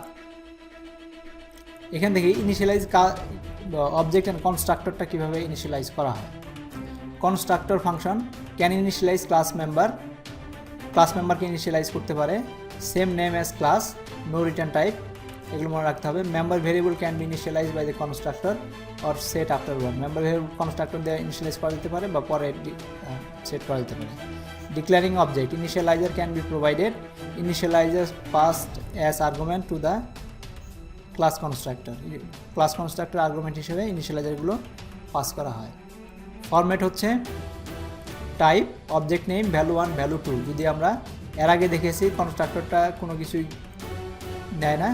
এখান থেকে ইনিশিয়ালাইজ অবজেক্ট অ্যান্ড কনস্ট্রাক্টরটা কীভাবে ইনিশিয়ালাইজ করা হয়। Constructor function can initialise class মেম্বারকে ইনিশিয়ালাইজ করতে পারে, same name as class, no return type, এগুলো মনে রাখতে হবে। Member variable can be initialise by the constructor or set after one. Member variable constructor দিয়ে ইনিশিয়ালাইজ করা যেতে পারে বা পরে সেট করা যেতে পারে। Declaring object, initialiser can be provided, initialiser passed as argument to the class constructor argument হিসেবে ইনিশিয়ালাইজারগুলো পাস করা হয়। ফরম্যাট হচ্ছে type, object name, value 1, value 2। যদি আমরা এর আগে দেখেছি কনস্ট্রাক্টরটা কোনো কিছুই নেয় না,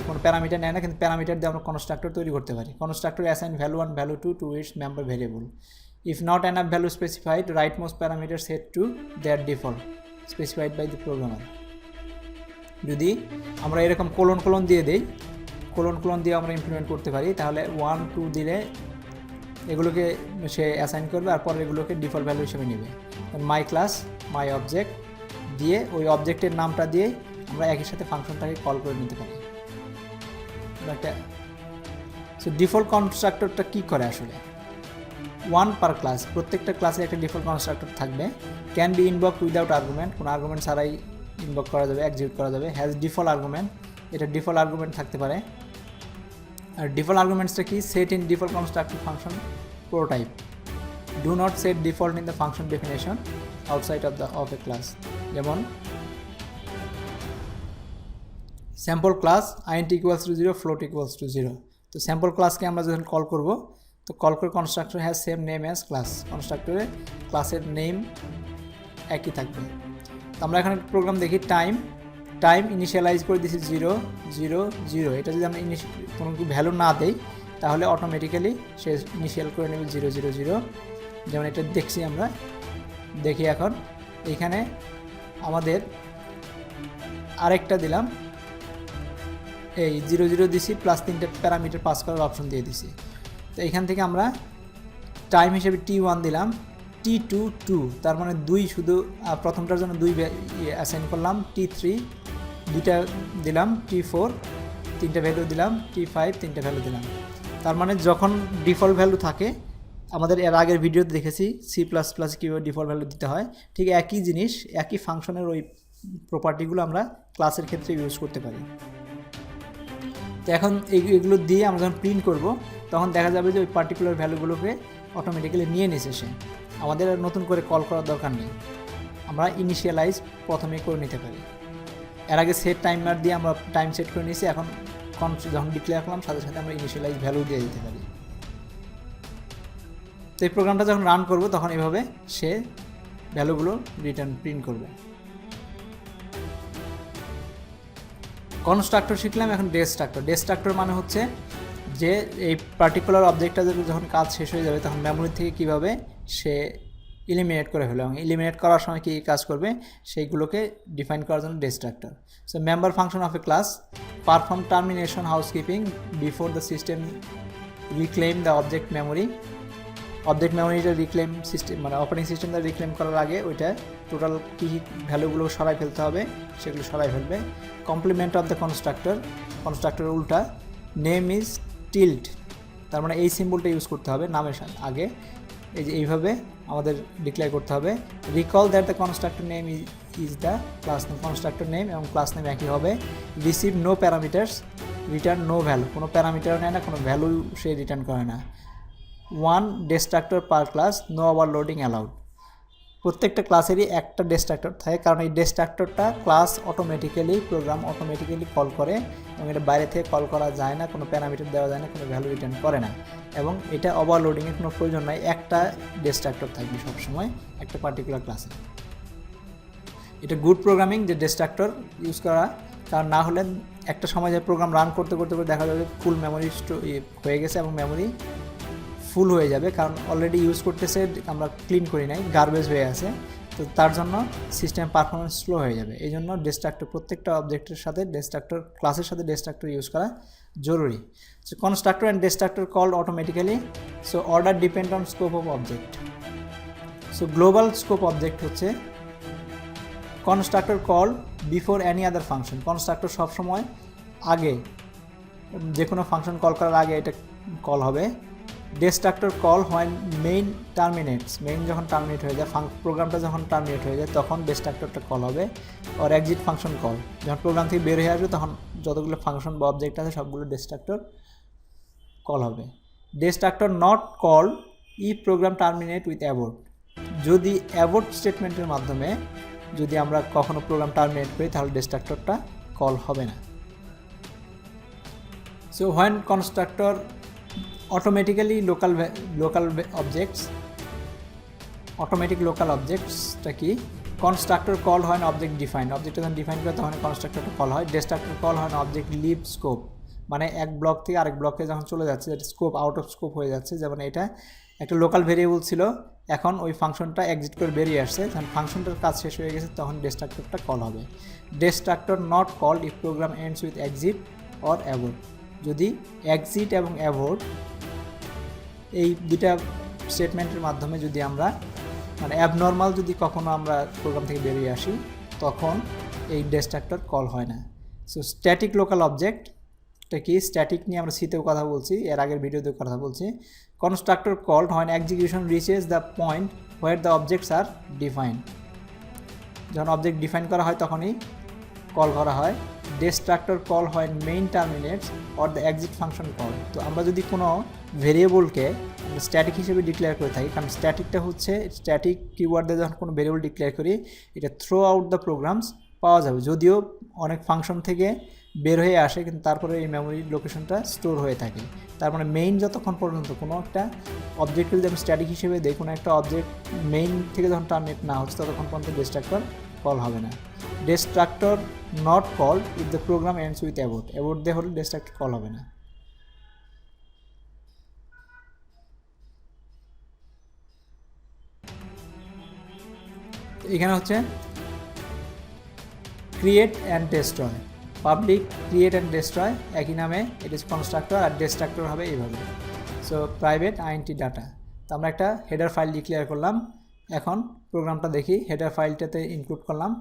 কোনো প্যারামিটার নেয় না, কিন্তু প্যারামিটার দিয়ে আমরা কনস্ট্রাক্টর তৈরি করতে পারি। Constructor assign value 1, value 2 to its member variable. If not enough value specified, right most parameter set to their default specified by the programmer. যদি আমরা এরকম কোলন দিয়ে দিই, কোলন দিয়ে আমরা ইমপ্লিমেন্ট করতে পারি, তাহলে 1, 2 দিলে এগুলোকে সে অ্যাসাইন করবে, আর পরে এগুলোকে ডিফল্ট ভ্যালু হিসেবে নেবে। মাই ক্লাস, মাই অবজেক্ট দিয়ে ওই অবজেক্টের নামটা দিয়ে আমরা একই সাথে ফাংশনটাকে কল করে নিতে পারি। সো ডিফল্ট কনস্ট্রাক্টরটা কী করে আসলে, 1 পার ক্লাস, প্রত্যেকটা ক্লাসে একটা ডিফল্ট কনস্ট্রাক্টর থাকবে। Can be invoke without argument, কোনো আর্গুমেন্ট ছাড়াই ইনভক করা যাবে, এক্সিকিউট করা যাবে। হ্যাজ ডিফল্ট আর্গুমেন্ট, এটা ডিফল্ট আর্গুমেন্ট থাকতে পারে। আর ডিফল্ট আর্গুমেন্টসটা কি, set in default constructor function prototype, do not set default in the function definition outside of a class. যেমন sample class int equals to 0, float equals to 0। তো sample ক্লাসকে আমরা যখন কল করব, তো কল করে constructor has same name as class, কনস্ট্রাক্টরে ক্লাসের name একই থাকবে। তো আমরা এখানে প্রোগ্রাম দেখি, টাইম ইনিশিয়ালাইজ করে দিচ্ছি 0, 0, 0। এটা যদি আমরা কোনো ভ্যালু না দেই, তাহলে অটোমেটিক্যালি সে ইনিশিয়াল করে নেবে 0, 0, 0। যেমন এটা দেখছি আমরা, দেখি এখন এইখানে আমাদের আরেকটা দিলাম, এই 0, 0 দিছি, প্লাস 3টে প্যারামিটার পাস করার অপশন দিয়ে দিছি। তো এখান থেকে আমরা টাইম হিসেবে T1 দিলাম, T2 2, তার মানে 2 শুধু প্রথমটার জন্য 2 অ্যাসাইন করলাম, T3 2টা দিলাম, T4 3টা ভ্যালু দিলাম, T5 3টা ভ্যালু দিলাম। তার মানে যখন ডিফল্ট ভ্যালু থাকে, আমাদের এর আগের ভিডিওতে দেখেছি C++ কীভাবে ডিফল্ট ভ্যালু দিতে হয়, ঠিক একই জিনিস, একই ফাংশনের ওই প্রপার্টিগুলো আমরা ক্লাসের ক্ষেত্রে ইউজ করতে পারি। তো এখন এগুলো দিয়ে আমরা যখন প্রিন্ট করব তখন দেখা যাবে যে ওই পার্টিকুলার ভ্যালুগুলোকে অটোমেটিক্যালি নিয়ে নিছে সে, আমাদের আর নতুন করে কল করার দরকার নেই, আমরা ইনিশিয়ালাইজ প্রথমেই করে নিতে পারি। এর আগে সেট টাইমার দিয়ে আমরা টাইম সেট করে নিয়েছি, এখন যখন ডিক্লেয়ার করলাম সাথে সাথে আমরা ইনিশিয়ালাইজ ভ্যালু দিয়ে দিতে পারি। তো এই প্রোগ্রামটা যখন রান করব তখন এভাবে সে ভ্যালুগুলো রিটার্ন প্রিন্ট করবে। কনস্ট্রাক্টর শিখলাম, এখন ডেস্ট্রাক্টর। ডেস্ট্রাক্টর মানে হচ্ছে যে এই পার্টিকুলার অবজেক্টটা যখন কাজ শেষ হয়ে যাবে তখন মেমোরি থেকে কীভাবে সে ইলিমিনেট করে ফেলে এবং ইলিমিনেট করার সময় কী কাজ করবে সেইগুলোকে ডিফাইন করার জন্য destructor. So member function of a class perform termination housekeeping before the system reclaim the object memory. Object মেমোরিটা রিক্লেম সিস্টেম মানে অপারেটিং সিস্টেমটা রিক্লেম করার আগে ওইটা টোটাল কী ভ্যালুগুলো সরাই ফেলতে হবে সেগুলো সরাই ফেলবে। কমপ্লিমেন্ট অফ দ্য কনস্ট্রাক্টর, কনস্ট্রাক্টরের উল্টা। নেম ইজ টিল্ড, তার মানে এই সিম্বলটা ইউজ করতে হবে নামের আগে, এই যে এইভাবে আমাদের ডিক্লেয়ার করতে হবে। Recall that the constructor name is the class name, constructor name এবং ক্লাস নেম একই হবে। Receive no parameters, return no value, কোনো প্যারামিটার নেয় না, কোনো ভ্যালু সে রিটার্ন করে না। 1 destructor per class, no overloading allowed. প্রত্যেকটা ক্লাসেরই একটা ডিস্ট্রাক্টর থাকে, কারণ এই ডিস্ট্রাক্টরটা class automatically program automatically call করে এবং এটা বাইরে থেকে কল করা যায় না, কোনো প্যারামিটার দেওয়া যায় না, কোনো ভ্যালু রিটার্ন করে না এবং এটা ওভারলোডিংয়ের কোনো প্রয়োজন নাই। একটা ডিস্ট্রাক্টর থাকবে সবসময় একটা পার্টিকুলার ক্লাসে। এটা গুড প্রোগ্রামিং যে ডিস্ট্রাক্টর ইউজ করা, কারণ না হলে একটা সময় যে প্রোগ্রাম রান করতে করতে দেখা যাবে ফুল মেমোরি হয়ে গেছে এবং মেমোরি ফুল হয়ে যাবে, কারণ অলরেডি ইউজ করতেছে, আমরা ক্লিন করি নাই, গার্বেজ হয়ে আছে, তো তার জন্য সিস্টেম পারফরমেন্স স্লো হয়ে যাবে। এই জন্য ডিস্ট্রাক্টর প্রত্যেকটা অবজেক্টের সাথে ডিস্ট্রাক্টর ক্লাসের সাথে ডিস্ট্রাক্টর ইউজ করা জরুরি। So constructor and destructor called automatically. So order depend on scope of object. So global scope object হচ্ছে constructor call before any other function. Constructor সবসময় আগে, যে কোনো ফাংশন কল করার আগে এটা কল হবে। ডিস্ট্রাক্টর কল হয় মেইন টার্মিনেটস, মেইন যখন টার্মিনেট হয়ে যায়, প্রোগ্রামটা যখন টার্মিনেট হয়ে যায় তখন ডিস্ট্রাক্টরটা কল হবে। আর এক্সিট ফাংশন কল, যখন প্রোগ্রাম থেকে বের হয়ে আসবে তখন যতগুলো ফাংশন বা অবজেক্ট আছে সবগুলো ডিস্ট্রাক্টর কল হবে। ডিস্ট্রাক্টর নট কল ই প্রোগ্রাম টার্মিনেট উইথ অ্যাবোর্ট। যদি অ্যাবোর্ট স্টেটমেন্টের মাধ্যমে যদি আমরা কখনো প্রোগ্রাম টার্মিনেট করি তাহলে ডিস্ট্রাক্টরটা কল হবে না। So when constructor automatically local objects, automatic local অবজেক্টসটা কি? কনস্ট্রাক্টর কল হয় না অবজেক্ট ডিফাইন, অবজেক্টটা যখন ডিফাইন করে তখন কনস্ট্রাক্টরটা কল হয়। ডিস্ট্রাক্টর কল হয় না অবজেক্ট লিভ স্কোপ, মানে এক ব্লক থেকে আরেক ব্লকে যখন চলে যাচ্ছে, স্কোপ আউট অফ স্কোপ হয়ে যাচ্ছে, যেমন এটা একটা লোকাল ভেরিয়েবল ছিল, এখন ওই ফাংশনটা এক্সিট করে বেরিয়ে আসছে, যখন ফাংশনটার কাজ শেষ হয়ে গেছে তখন ডিস্ট্রাক্টরটা কল হবে। Destructor not called if program ends with exit or abort. যদি এক্সিট এবং অ্যাবোর্ট এই দুটা স্টেটমেন্টের মাধ্যমে যদি আমরা মানে অ্যাবনর্মাল যদি কখনো আমরা প্রোগ্রাম থেকে বেরিয়ে আসি তখন এই ডিস্ট্রাক্টর কল হয় না। সো স্ট্যাটিক লোকাল অবজেক্টটা কি? স্ট্যাটিক নিয়ে আমরা সিতেও কথা বলছি, এর আগের ভিডিওতেও কথা বলছি। কনস্ট্রাক্টর কল্ড হয় execution reaches the point where the objects are defined. যখন অবজেক্ট ডিফাইন করা হয় তখনই কল করা হয়। ডিস্ট্রাক্টর কল হয় main terminates or the exit function call. তো আমরা যদি কোনো ভেরিয়েবলকে স্ট্যাটিক হিসেবে ডিক্লেয়ার করে থাকি, কারণ স্ট্যাটিকটা হচ্ছে স্ট্যাটিক কিওয়ার্ড দিয়ে যখন কোনো ভেরিয়েবল ডিক্লেয়ার করি এটা থ্রো আউট দ্য প্রোগ্রামস পাওয়া যাবে, যদিও অনেক ফাংশন থেকে বের হয়ে আসে কিন্তু তারপরে এই মেমোরি লোকেশনটা স্টোর হয়ে থাকে। তার মানে মেইন যতক্ষণ পর্যন্ত কোনো একটা অবজেক্টকে যদি আমি স্ট্যাটিক হিসেবে দিই, কোনো একটা অবজেক্ট মেইন থেকে যখন টার্মিনেট না হচ্ছে ততক্ষণ পর্যন্ত ডিস্ট্রাক্টর কল হবে না। Destructor not called if the program ends with abort. Abort দিয়ে হলে ডিস্ট্রাক্টর কল হবে না। এখানে হচ্ছে create and destroy, public create and destroy একই নামে, ইট ইজ কনস্ট্রাক্টর, আর ডিস্ট্রাক্টর হবে এইভাবে। So private INT data. তো আমরা একটা হেডার ফাইল ডিক্লেয়ার করলাম। এখন প্রোগ্রামটা দেখি। হেডার ফাইলটাতে ইনক্লুড করলাম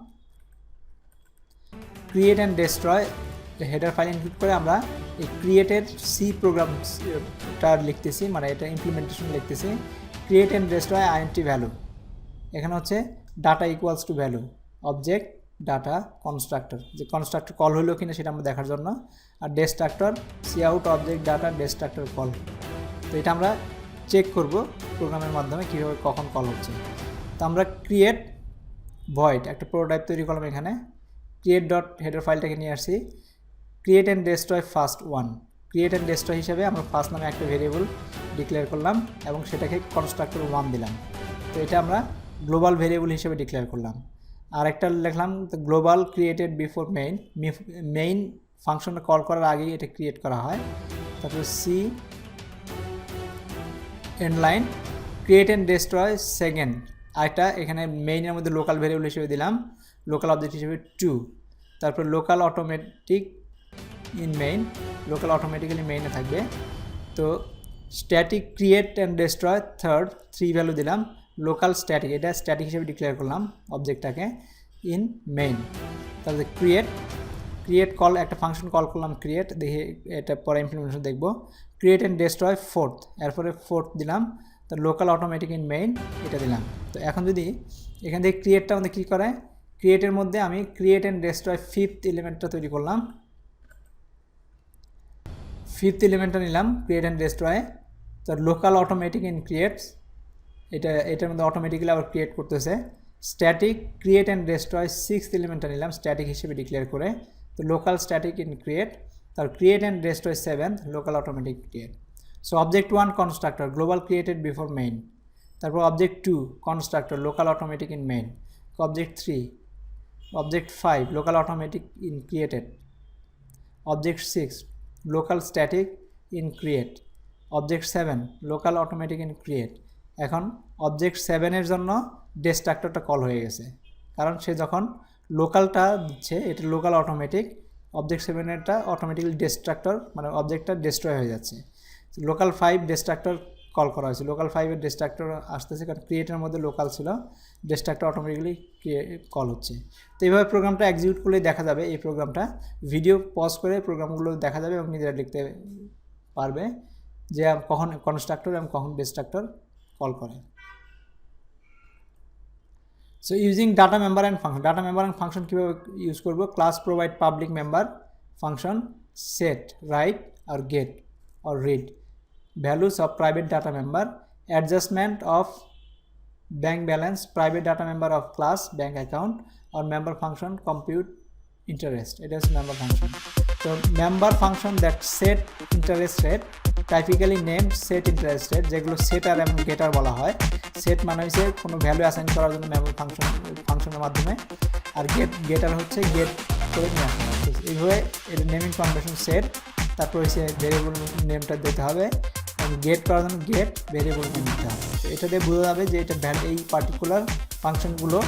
create and destroy. Header file include করে আমরা এই ক্রিয়েটের সি প্রোগ্রামটা লিখতেছি, মানে এটা ইমপ্লিমেন্টেশন লিখতেছি। Create and destroy INT value. এখানে হচ্ছে data equals to value, object data constructor, যে কনস্ট্রাক্টর কল হলো কিনা সেটা আমরা দেখার জন্য, আর destructor C out object data destructor call. তো এটা আমরা চেক করব প্রোগ্রামের মাধ্যমে কীভাবে কখন কল হচ্ছে। তো আমরা ক্রিয়েট ভয়েড একটা প্রোটোটাইপ তৈরি করলাম। এখানে ক্রিয়েট ডট হেডার ফাইলটাকে নিয়ে আসছি। Create and destroy first one, create and destroy হিসেবে আমরা ফার্স্ট নামে একটা ভেরিয়েবল ডিক্লেয়ার করলাম এবং সেটাকে কনস্ট্রাক্টর 1 দিলাম। তো এটা আমরা গ্লোবাল ভেরিয়েবল হিসেবে ডিক্লেয়ার করলাম। আর একটা লিখলাম global created before main, main ফাংশনটা কল করার আগেই এটা ক্রিয়েট করা হয়। তারপর C end line create and destroy second, আরেকটা এখানে মেইনের মধ্যে লোকাল ভেরিয়েবল হিসেবে দিলাম, লোকাল অবজেক্ট হিসেবে 2। তারপর local automatic in main, local automatically মেইনে থাকবে। তো static create and destroy third 3 value দিলাম। লোকাল স্ট্যাটিক, এটা স্ট্যাটিক হিসেবে ডিক্লেয়ার করলাম অবজেক্টটাকে ইন মেইন। তারপরে ক্রিয়েট কল, একটা ফাংশন কল করলাম ক্রিয়েট, দেখি এটা পরে ইমপ্লিমেন্টেশন দেখব। ক্রিয়েট অ্যান্ড ডেস্ট্রয় ফোর্থ, এরপরে ফোর্থ দিলাম। তো লোকাল অটোমেটিক ইন মেইন এটা দিলাম। তো এখন যদি এখান থেকে ক্রিয়েটটা আমাদের কী করে, ক্রিয়েটের মধ্যে আমি ক্রিয়েট অ্যান্ড ডেস্ট্রয় ফিফথ এলিমেন্টটা তৈরি করলাম। ফিফথ এলিমেন্টটা নিলাম ক্রিয়েট অ্যান্ড ডেস্ট্রয়। তো লোকাল অটোমেটিক ইন ক্রিয়েটস, এটার মধ্যে অটোমেটিক্যালি আবার ক্রিয়েট করতেছে। Static create and destroy sixth এলিমেন্টটা নিলাম স্ট্যাটিক হিসেবে ডিক্লেয়ার করে। তো লোকাল স্ট্যাটিক ইন ক্রিয়েট, তার create and destroy seventh, local automatic create. So object 1 constructor global created before main, তারপর object 2 constructor local automatic in main, object 3, object 5 local automatic in created, object 6 local static in create, object 7 local automatic in create. এখন object 7-এর জন্য ডেস্ট্রাক্টরটা call হয়ে গেছে, কারণ সে যখন লোকালটা দিচ্ছে এটা local automatic, object 7-এরটা automatically ডেস্ট্রাক্টর, মানে অবজেক্টটা ডিস্ট্রয় হয়ে যাচ্ছে। লোকাল 5 ডেস্ট্রাক্টর কল করা হয়েছে, লোকাল 5-এর ডেস্ট্রাক্টর আসতেছে কারণ ক্রিয়েটের মধ্যে লোকাল ছিল, ডেস্ট্রাক্টর অটোমেটিক্যালি কল হচ্ছে। তো এইভাবে প্রোগ্রামটা এক্সিকিউট করলেই দেখা যাবে এই প্রোগ্রামটা, ভিডিও পজ করে প্রোগ্রামগুলো দেখা যাবে এবং নিজেরা লিখতে পারবে যে কখন কনস্ট্রাক্টর এবং কখন ডেস্ট্রাক্টর কল করে। So using data member and function, data member and function কীভাবে ইউজ করবো, class provide public member function set write আর get or read values of private data member, adjustment of bank balance, private data member of class bank account or member function compute interest. It is member function. So member function that set interest rate, typically named set interest rate, যেগুলো সেটার এবং গেটার বলা হয়। Set মানে হচ্ছে কোনো value assign করার জন্য মেম্বার ফাংশনের মাধ্যমে, আর গেটার হচ্ছে গেট করে নিয়ে আসা হয়। এইভাবে এটা নেমিং কনভেনশন সেট, তারপর হচ্ছে ভেরিয়েবল নেমটা দিতে হবে এবং গেট করার জন্য গেট ভেরিয়েবল নেম দিতে হবে। তো এটা দিয়ে বোঝা যাবে যে এটা এই পার্টিকুলার ফাংশনগুলো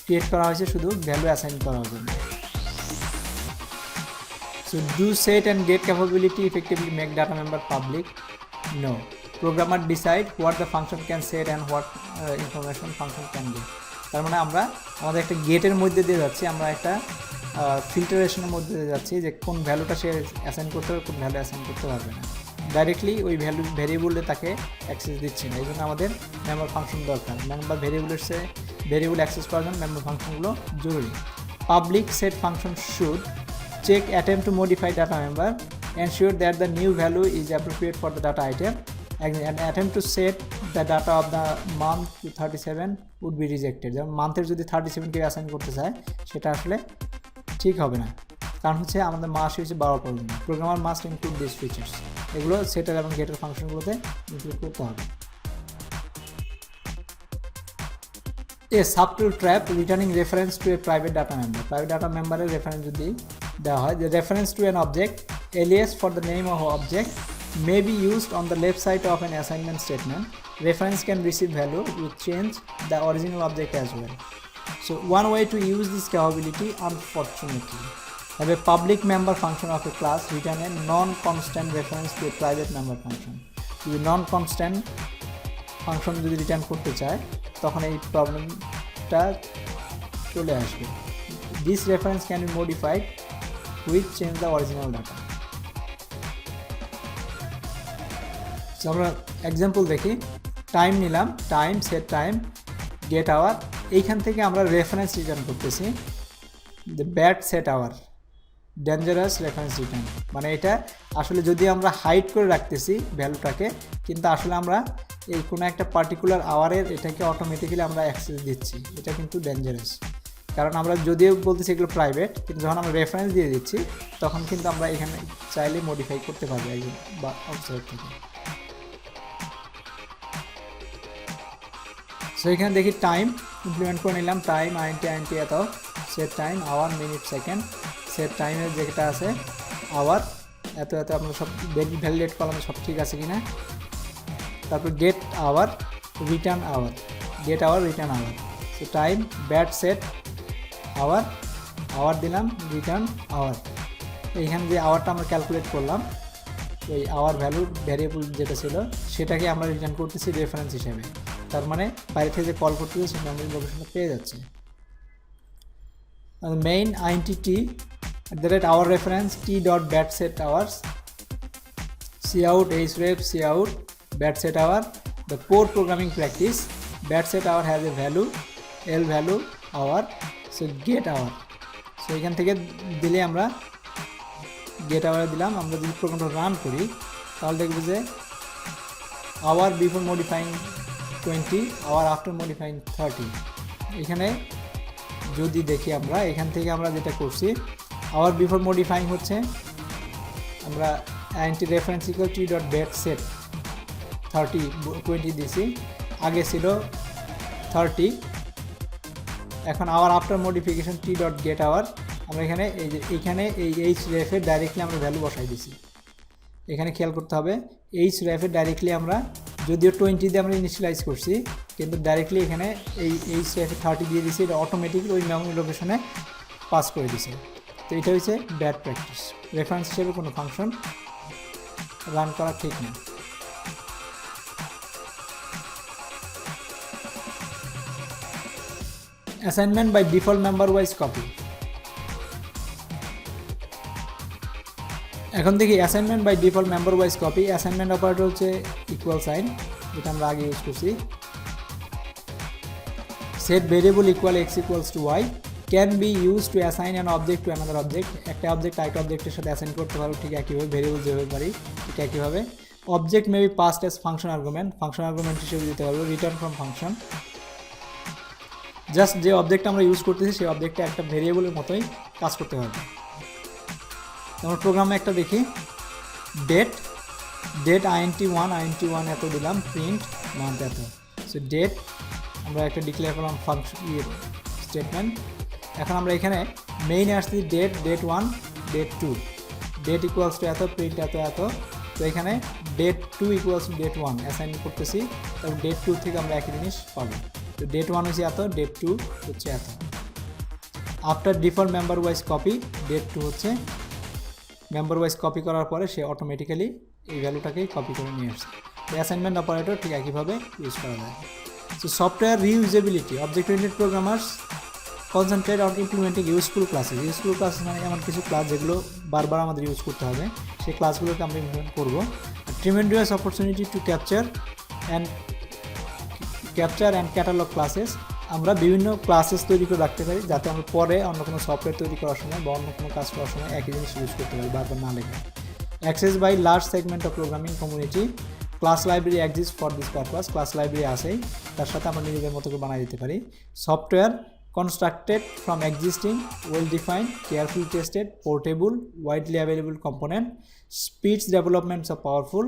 ক্রিয়েট করা হয়েছে শুধু ভ্যালু অ্যাসাইন করার জন্য। So do set and get capability effectively make data member public? No. Programmer decide what the function can set and what information function can get. তার মানে আমরা আমাদের একটা গেটের মধ্যে দিয়ে যাচ্ছি, আমরা একটা ফিল্টারেশনের মধ্যে দিয়ে যাচ্ছি যে কোন ভ্যালুটা সে অ্যাসাইন করতে হবে, কোন ভ্যালু অ্যাসাইন করতে পারবে না, ডাইরেক্টলি ওই ভ্যারিয়েবলে তাকে অ্যাক্সেস দিচ্ছে না। এই জন্য আমাদের মেম্বার ফাংশন দরকার। মেম্বার ভ্যারিয়েবল অ্যাক্সেস করার জন্য মেম্বার ফাংশনগুলো জরুরি। Public set function should check attempt to modify data member, ensure that the new value is appropriate for the data item, and attempt to set the data of the month to 37 would be rejected. যেমন মান্থের যদি 37 কে assign করতে চায় সেটা আসলে ঠিক হবে না, কারণ হচ্ছে আমাদের মাস হচ্ছে 12 পর্যন্ত। Programmer must include this features, এগুলো সেটার এবং গেটের ফাংশনগুলোতে ইনক্লুড করতে হবে। A subtool trap returning reference to a private data member. Private data member এর রেফারেন্স যদি দেওয়া হয়, the reference to an object alias for the name of object may be used on the left side of an assignment statement. Reference can receive value which change the original object as well. So one way to use this capability, unfortunately, have a public member function of a class return a non-constant reference to a private member function. যদি non constant function যদি return করতে চায় তখন এই প্রবলেমটা চলে আসবে। This reference can be modified with change the original data. আমরা এক্সাম্পল দেখি, টাইম নিলাম, time set time get hour, এইখান থেকে আমরা রেফারেন্স রিটার্ন করতেছি the bad set hour dangerous reference return. মানে এটা আসলে যদি আমরা হাইড করে রাখতেছি ভ্যালুটাকে, কিন্তু আসলে আমরা এই কোনো একটা পার্টিকুলার আওয়ারের এটাকে অটোমেটিক্যালি আমরা অ্যাক্সেস দিচ্ছি, এটা কিন্তু ডেঞ্জারাস। কারণ আমরা যদিও বলতেছি এগুলো প্রাইভেট, কিন্তু যখন আমরা রেফারেন্স দিয়ে দিচ্ছি তখন কিন্তু আমরা এখানে চাইলে মডিফাই করতে পারবো একজন বা আউটসাইড থেকে। সো এখানে দেখি টাইম ইমপ্লিমেন্ট করে নিলাম, টাইম আইএনটি এত, set time hour minute second, set টাইমের যেটা আছে আওয়ার এত এত, আপনার সব ভ্যালিডেট কলামে সব ঠিক আছে কিনা। তারপর get hour return hour, get hour return hour. So time bad set hour, hour দিলাম রিটার্ন আওয়ার। এইখানে যে আওয়ারটা আমরা ক্যালকুলেট করলাম, ওই আওয়ার ভ্যালু ভ্যারিয়েবল যেটা ছিল সেটাকে আমরা রিটার্ন করতেছি রেফারেন্স হিসেবে। তার মানে বাইরে থেকে যে কল করতেছে সেই মেমোরি লোকেশনটা পেয়ে যাচ্ছে। Main int @our reference t.bad set hours, cout href cout bad set hour. The core programming practice, bad set hour has a value l value hour, so get hour. So এখান থেকে দিলে আমরা get hour দিলাম। আমরা যদি প্রোগ্রামটা run করি তাহলে দেখব যে hour before modifying 20, hour after modifying 30। এখানে যদি দেখি আমরা এখান থেকে আমরা যেটা করছি, আওয়ার বিফোর মডিফাইং হচ্ছে আমরা anti reference equal T dot bad set 20 দিছি, আগে ছিল 30, এখন hour after modification T dot get hour. আমরা এখানে এই যে এইখানে এই এইচ রেফের ডাইরেক্টলি আমরা ভ্যালু বসাই দিছি। এখানে খেয়াল করতে হবে এইচ রেফের ডাইরেক্টলি আমরা যদিও 20 দিয়ে আমরা ইনিশিয়ালাইজ করছি, কিন্তু ডাইরেক্টলি এখানে এই এইচ রেফে 30 দিয়ে দিছি, এটা অটোমেটিকলি ওই মেমোরি লোকেশনে পাস করে দিছে। তো এটা হচ্ছে ব্যাড প্র্যাকটিস, রেফারেন্স হিসেবে কোনো ফাংশন রান করা ঠিক না। Assignment by default member wise copy. এখন দেখি assignment by default member wise copy. Assignment operator হচ্ছে ইকুয়াল সাইন, যেটা আমরা আগে ইউজ করছি। Set variable equal x equals to y can be use to assign an object to another object. একটা object আরেকটা অবজেক্টের সাথে অ্যাসাইন করতে পারো ঠিক একইভাবে, ভেরিয়েবল যেভাবে পারি ঠিক একইভাবে। Object may be passed as function argument, function argument হিসেবে দিতে পারবো। রিটার্ন ফ্রম ফাংশন, জাস্ট যে অবজেক্ট আমরা ইউজ করতেছি সেই অবজেক্টটা একটা ভেরিয়েবলের মতোই কাজ করতে পারবে। আমরা প্রোগ্রামে একটা দেখি, ডেট int1 এত দিলাম, প্রিন্ট মান্থ এত। সো ডেট আমরা একটা ডিক্লেয়ার করলাম ফাংশন স্টেটমেন্ট। এখন আমরা এখানে মেইনে আসছি date 1 date 2, date equals to এত, প্রিন্ট এত এত। তো এখানে date 2 equals to date 1 assign করতেছি, তারপর ডেট 2 থেকে আমরা একই জিনিস পাবো। তো ডেট 1 হচ্ছে এত, ডেট 2 হচ্ছে এত। After default member wise copy, date 2 হচ্ছে মেম্বার ওয়াইজ কপি করার পরে সে অটোমেটিক্যালি এই ভ্যালুটাকেই কপি করে নিয়ে আসছে। অ্যাসাইনমেন্ট অপারেটর ঠিক একইভাবে ইউজ করা যায়। So software reusability, object oriented programmers concentrate on implementing useful classes. Useful class মানে এমন কিছু ক্লাস যেগুলো বারবার আমাদের ইউজ করতে হবে, সেই ক্লাসগুলোকে আমরা ইমপ্লিমেন্ট করবো। Tremendous opportunity to capture and catalog classes. আমরা বিভিন্ন ক্লাসেস তৈরি করে রাখতে পারি যাতে আমরা পরে অন্য কোনো সফটওয়্যার তৈরি করার সময় বা অন্য কোনো কাজ করার সময় একই জিনিস ইউজ করতে পারি, বারবার না লেখা। Access by large segment of programming community, class library exist for this purpose. Class library আসেই, তার সাথে আমরা নিজেদের মতো করে বানিয়ে দিতে পারি। Software constructed from existing, well-defined, carefully tested, portable, widely available component, speeds developments of powerful,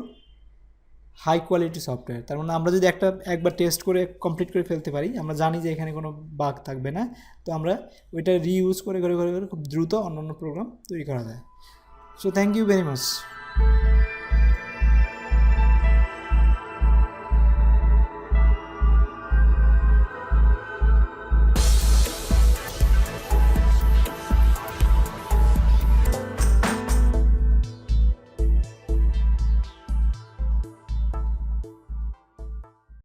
high quality software. তার মানে আমরা যদি একবার টেস্ট করে কমপ্লিট করে ফেলতে পারি, আমরা জানি যে এখানে কোনো বাগ থাকবে না, তো আমরা ওইটা রিইউজ করে খুব দ্রুত অন্যান্য প্রোগ্রাম তৈরি করা যায়। So thank you very much.